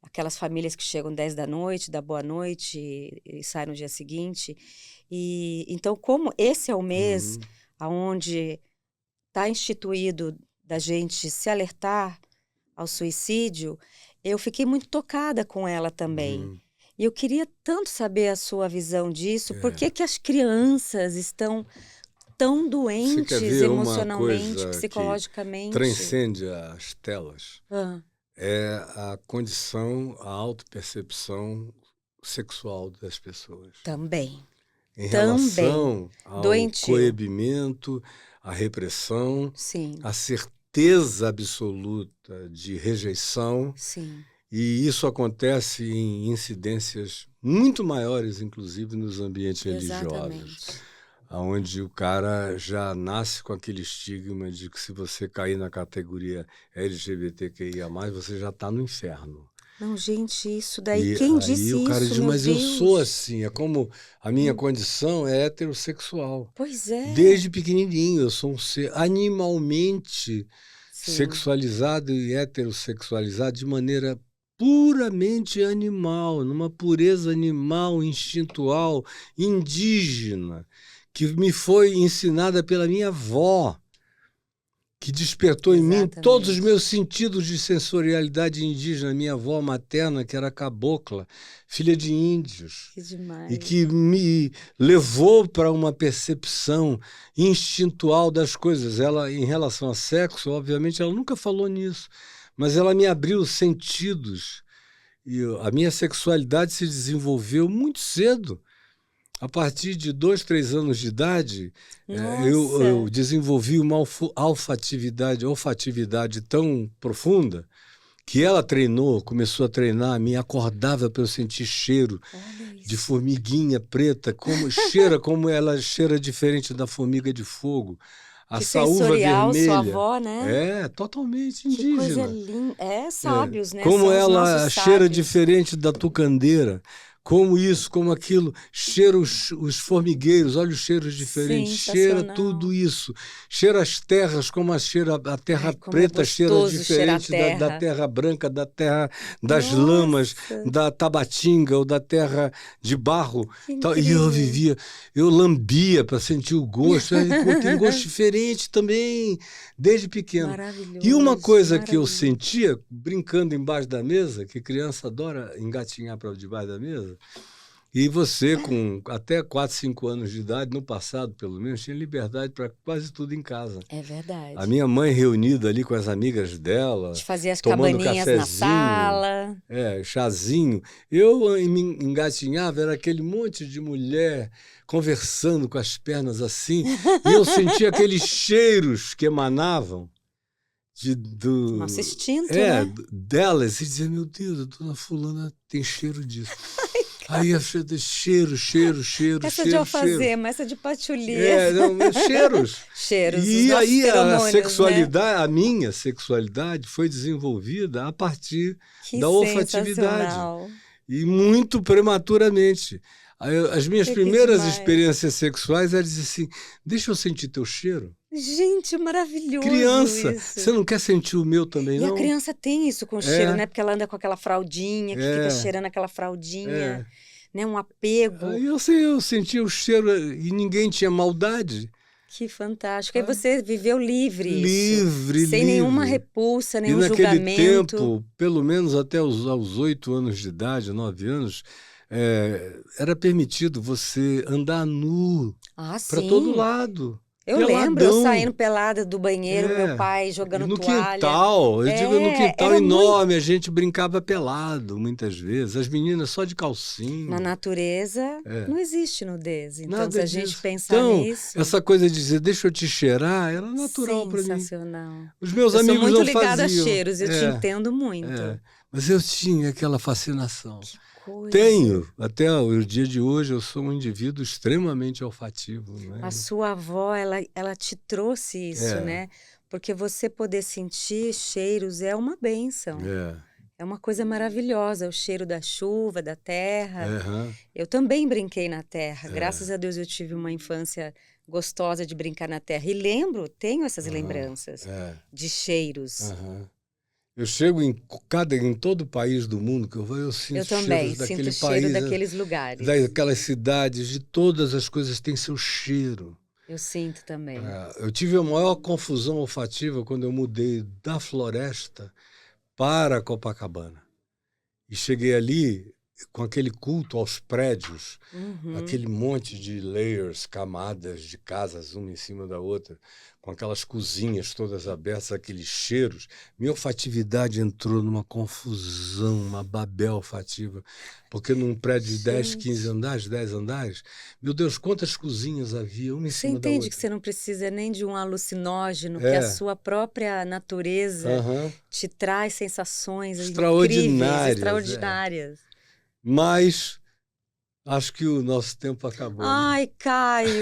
Aquelas famílias que chegam 10 da noite, dá boa noite e saem no dia seguinte. E então, como esse é o mês Uhum. aonde está instituído da gente se alertar ao suicídio, eu fiquei muito tocada com ela também. Uhum. E eu queria tanto saber a sua visão disso. Por É. que as crianças estão tão Você quer doentes ver uma emocionalmente, coisa que psicologicamente? transcende as telas? Ah, É a condição, a autopercepção sexual das pessoas. também, Em também. relação ao Doentio. coibimento, à repressão, Sim, à certeza absoluta de rejeição, sim, e isso acontece em incidências muito maiores, inclusive nos ambientes religiosos, exatamente. onde o cara já nasce com aquele estigma de que se você cair na categoria LGBTQIA+, você já está no inferno. Não, gente, isso daí, E quem aí o disse cara isso, diz, meu mas eu sou Deus? assim, é como a minha condição é heterossexual. Pois é, Desde pequenininho, eu sou um ser animalmente sim, sexualizado e heterossexualizado de maneira puramente animal, numa pureza animal, instintual, indígena, que me foi ensinada pela minha avó, que despertou em mim todos os exatamente. meus sentidos de sensorialidade indígena. Minha avó materna, que era cabocla, filha de índios, Que e demais. que me levou para uma percepção instintual das coisas. Ela, em relação a sexo, obviamente, ela nunca falou nisso, mas ela me abriu os sentidos. E a minha sexualidade se desenvolveu muito cedo. A partir de 2, 3 anos de idade, eu Nossa, desenvolvi uma olfatividade tão profunda que ela treinou, começou a treinar, me acordava para eu sentir cheiro olha de isso. formiguinha preta, como ela cheira diferente da formiga de fogo. A Que saúva sensorial, sua vermelha avó, né? é totalmente Que coisa indígena. linda. É, sábios, né? Como São os nossos ela cheira sábios. diferente da tucandeira, como isso, como aquilo, cheira os formigueiros, olha os cheiros diferentes, cheira tudo Sensacional. isso, cheira as terras, como a terra Ai, como é preta cheira gostoso cheirar a diferente da terra. terra branca, da terra das lamas, Nossa, da tabatinga ou da terra de barro. que E eu incrível. vivia, eu lambia para sentir o gosto, tem gosto diferente também, desde pequeno. E uma Maravilhoso, coisa que eu maravilhoso. sentia, brincando embaixo da mesa, que criança adora engatinhar para debaixo da mesa, e você, com até 4, 5 anos de idade, no passado pelo menos, tinha liberdade para quase tudo em casa. É A verdade. minha mãe reunida ali com as amigas A dela, gente fazia as tomando cabaninhas na cafezinho, sala. chazinho. Eu me engatinhava, era aquele monte de mulher conversando com as pernas assim, e eu sentia aqueles cheiros que emanavam Nosso instinto, né? delas, e dizia, meu Deus, a dona fulana tem cheiro disso. Aí eu cheiro, cheiro, cheiro, Essa de cheiro, cheiro. alfazema, essa de patchouli. Não, cheiros. Cheiros, os E nossos aí a feromônios, né? sexualidade, a minha sexualidade foi desenvolvida a partir Que da olfatividade sensacional. e muito prematuramente. As minhas Que primeiras demais. experiências sexuais eram dizer assim, deixa eu sentir teu cheiro. Gente, maravilhoso Criança, isso. você não quer sentir o meu também, E a não? criança tem isso com o cheiro, É, né? Porque ela anda com aquela fraldinha, que fica é, cheirando aquela fraldinha, é. né? Um apego. Aí eu sentia o cheiro e ninguém tinha maldade. Que fantástico. Aí você viveu livre isso, Livre, sem nenhuma livre. repulsa, E nenhum naquele julgamento. tempo, pelo menos até aos 8 anos de idade, 9 anos, era permitido você andar nu Ah, para todo sim. lado, Eu lembro eu peladão. saindo pelada do banheiro, meu pai E jogando no toalha. quintal, eu digo no É, quintal era muito enorme, a gente brincava pelado muitas vezes, as meninas só de na calcinha. natureza, É. não existe nudez. Então, se Nada a gente disso. pensar Então, nisso, essa coisa de dizer, deixa eu te cheirar, era natural para mim. sensacional. Os meus Eu sou amigos muito não ligada a faziam. cheiros, eu te entendo muito. Mas eu tinha aquela fascinação. Que coisa. Tenho, até o dia de hoje, eu sou um indivíduo extremamente olfativo, A né? sua avó, ela te trouxe isso, É, né? Porque você poder sentir cheiros é uma bênção. é, É uma coisa maravilhosa, o cheiro da chuva, da terra. aham, Eu também brinquei na terra. Graças é, a Deus eu tive uma infância gostosa de brincar na terra. E lembro, tenho essas aham, lembranças é, de cheiros. aham. Eu chego em todo o país do mundo que eu vou, eu sinto Eu também cheiros sinto o daquele cheiro país, daqueles lugares. daquelas cidades, de todas as coisas têm seu cheiro. Eu sinto também. Eu tive a maior confusão olfativa quando eu mudei da floresta para Copacabana. E cheguei ali, com aquele culto aos prédios, Uhum. aquele monte de layers, camadas de casas, uma em cima da outra, com aquelas cozinhas todas abertas, aqueles cheiros. Minha olfatividade entrou numa confusão, uma babel olfativa, porque num prédio de 10, 15 Gente, andares, 10 andares, meu Deus, quantas cozinhas havia, uma em você cima da entende que outra. você não precisa nem de um alucinógeno, que a É, sua própria natureza aham, te traz sensações incríveis, extraordinárias, é. extraordinárias. Mas acho que o nosso tempo acabou, né? Ai, Caio,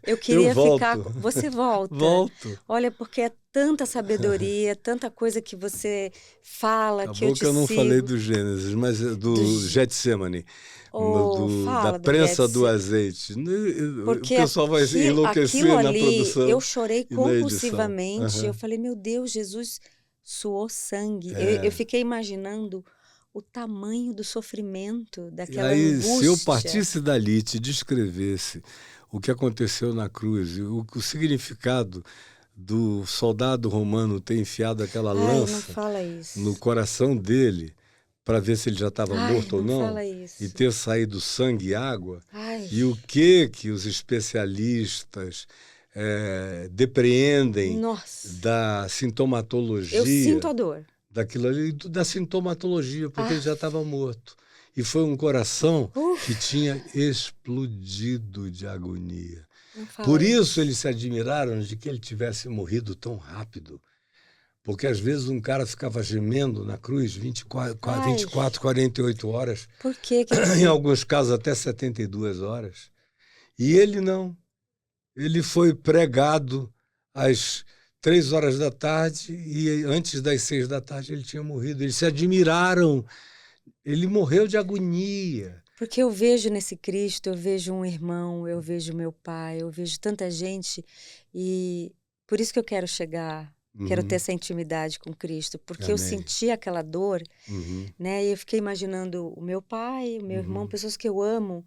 eu Eu queria ficar. volto, Você volta. volto. Olha, porque é tanta sabedoria, tanta coisa que você fala, que eu Acabou que te eu não falei sigo. do Gênesis, mas Do... do Getsemane, Oh, da fala do prensa do Getsemane. azeite. O Porque pessoal vai aquilo enlouquecer na ali, eu produção chorei e na edição. compulsivamente. Eu Aham. falei, meu Deus, Jesus suou sangue. Eu É. fiquei imaginando o tamanho do sofrimento, E daquela aí, se eu angústia. partisse dali e te descrevesse o que aconteceu na cruz, e o significado do soldado romano ter enfiado aquela Ai, não lança fala no isso. coração dele para ver se ele já estava Ai, morto ou não não, fala e isso. ter saído sangue e água, Ai, e o que os especialistas depreendem nossa. da Eu sinto sintomatologia a dor. daquilo ali, da sintomatologia, porque ele Ah, já estava morto. E foi um coração que uf, tinha explodido de agonia. não Por fala isso eles isso. se admiraram de que ele tivesse morrido tão rápido. Porque às vezes um cara ficava gemendo na cruz Ai, 24, 48 horas, por que que em ele... alguns casos até 72 horas. E ele não. Ele foi pregado às 3 horas da tarde e antes das 6 da tarde ele tinha morrido. Eles se admiraram. Ele morreu de agonia. Porque eu vejo nesse Cristo, eu vejo um irmão, eu vejo meu pai, eu vejo tanta gente e por isso que eu quero chegar, quero ter Uhum. essa intimidade com Cristo, porque eu Amém. senti aquela dor, Uhum. né? E eu fiquei imaginando o meu pai, o meu irmão, Uhum. pessoas que eu amo,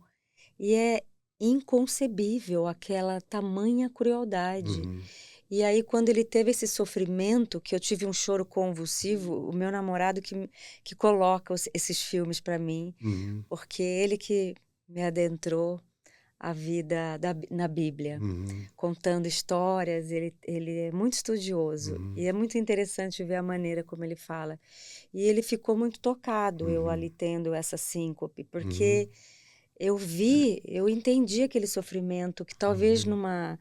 e é inconcebível aquela tamanha crueldade. Uhum. E aí, quando ele teve esse sofrimento, que eu tive um choro convulsivo, o meu namorado que coloca esses filmes para mim, Uhum. porque ele que me adentrou a vida na Bíblia, Uhum. contando histórias, ele é muito estudioso Uhum. e é muito interessante ver a maneira como ele fala. E ele ficou muito tocado, eu ali Uhum. tendo essa síncope, Uhum. porque eu entendi aquele sofrimento que talvez Amém. numa...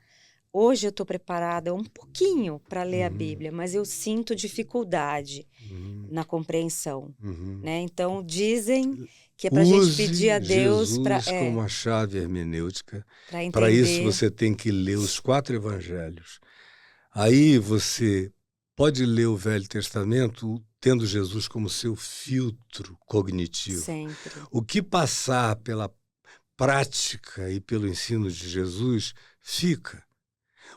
Hoje eu estou preparada um pouquinho para ler a Uhum. Bíblia, mas eu sinto dificuldade Uhum. na compreensão, Uhum. né? Então dizem que é para a gente pedir a Use Deus Jesus como a chave hermenêutica. para Para isso entender. você tem que ler os 4 evangelhos. Aí você pode ler o Velho Testamento tendo Jesus como seu filtro cognitivo. Sempre. O que passar pela prática e pelo ensino de Jesus fica.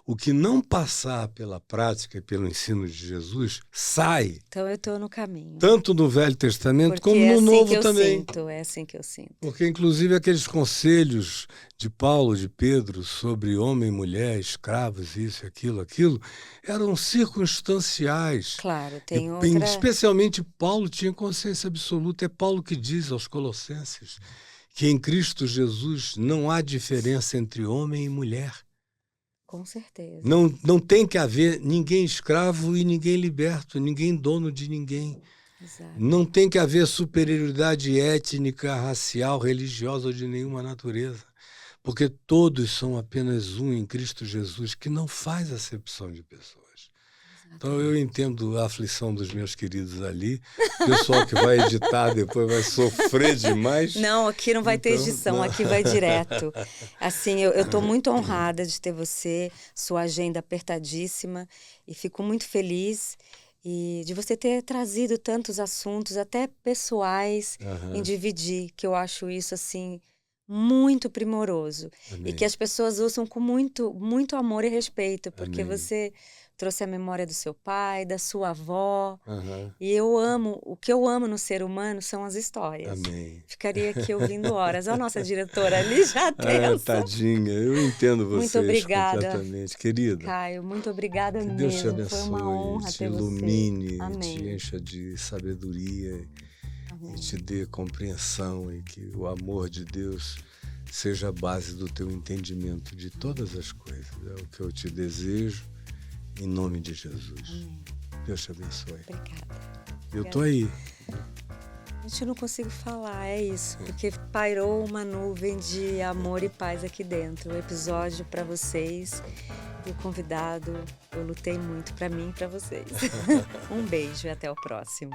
O que não passar pela prática e pelo ensino de Jesus sai, Então eu estou no caminho, tanto no Velho Testamento porque como é no assim que Novo eu também. sinto, é assim que eu sinto. Porque, inclusive, aqueles conselhos de Paulo, de Pedro, sobre homem, mulher, escravos, isso, aquilo, eram circunstanciais. Claro, E, tem outra especialmente, Paulo tinha consciência absoluta. É Paulo que diz aos Colossenses que em Cristo Jesus não há diferença entre homem e mulher. com certeza. Não tem que haver ninguém escravo e ninguém liberto, ninguém dono de ninguém. Exato. Não tem que haver superioridade étnica, racial, religiosa ou de nenhuma natureza, porque todos são apenas um em Cristo Jesus, que não faz acepção de pessoas. Então eu entendo a aflição dos meus queridos ali, o pessoal que vai editar depois vai sofrer demais. Não, aqui não vai ter Então, edição, não. aqui vai direto. Assim, eu estou muito honrada de ter você, sua agenda apertadíssima, e fico muito feliz e de você ter trazido tantos assuntos, até pessoais, em Aham. dividir, que eu acho isso assim muito primoroso e que Amém. as pessoas usam com muito, muito amor e respeito, porque Amém. você trouxe a memória do seu pai, da sua avó. Aham. E eu amo, o que eu amo no ser humano são as histórias. Amém. Ficaria aqui ouvindo horas. Olha a nossa diretora ali já Ah, tensa. tadinha, eu entendo Muito vocês obrigada, completamente, querida. Caio. Muito obrigada Que Deus te mesmo. Foi uma abençoe, honra te ter você. ilumine, te Amém. encha de sabedoria Amém. e te dê compreensão e que o amor de Deus seja a base do teu entendimento de todas as coisas. É o que eu te desejo, em nome de Jesus. Amém. Deus te abençoe. Obrigada. Eu tô aí. Gente, eu não consigo falar, é isso, porque pairou uma nuvem de amor e paz aqui dentro. O episódio para vocês e o convidado, eu lutei muito para mim e para vocês. Um beijo e até o próximo.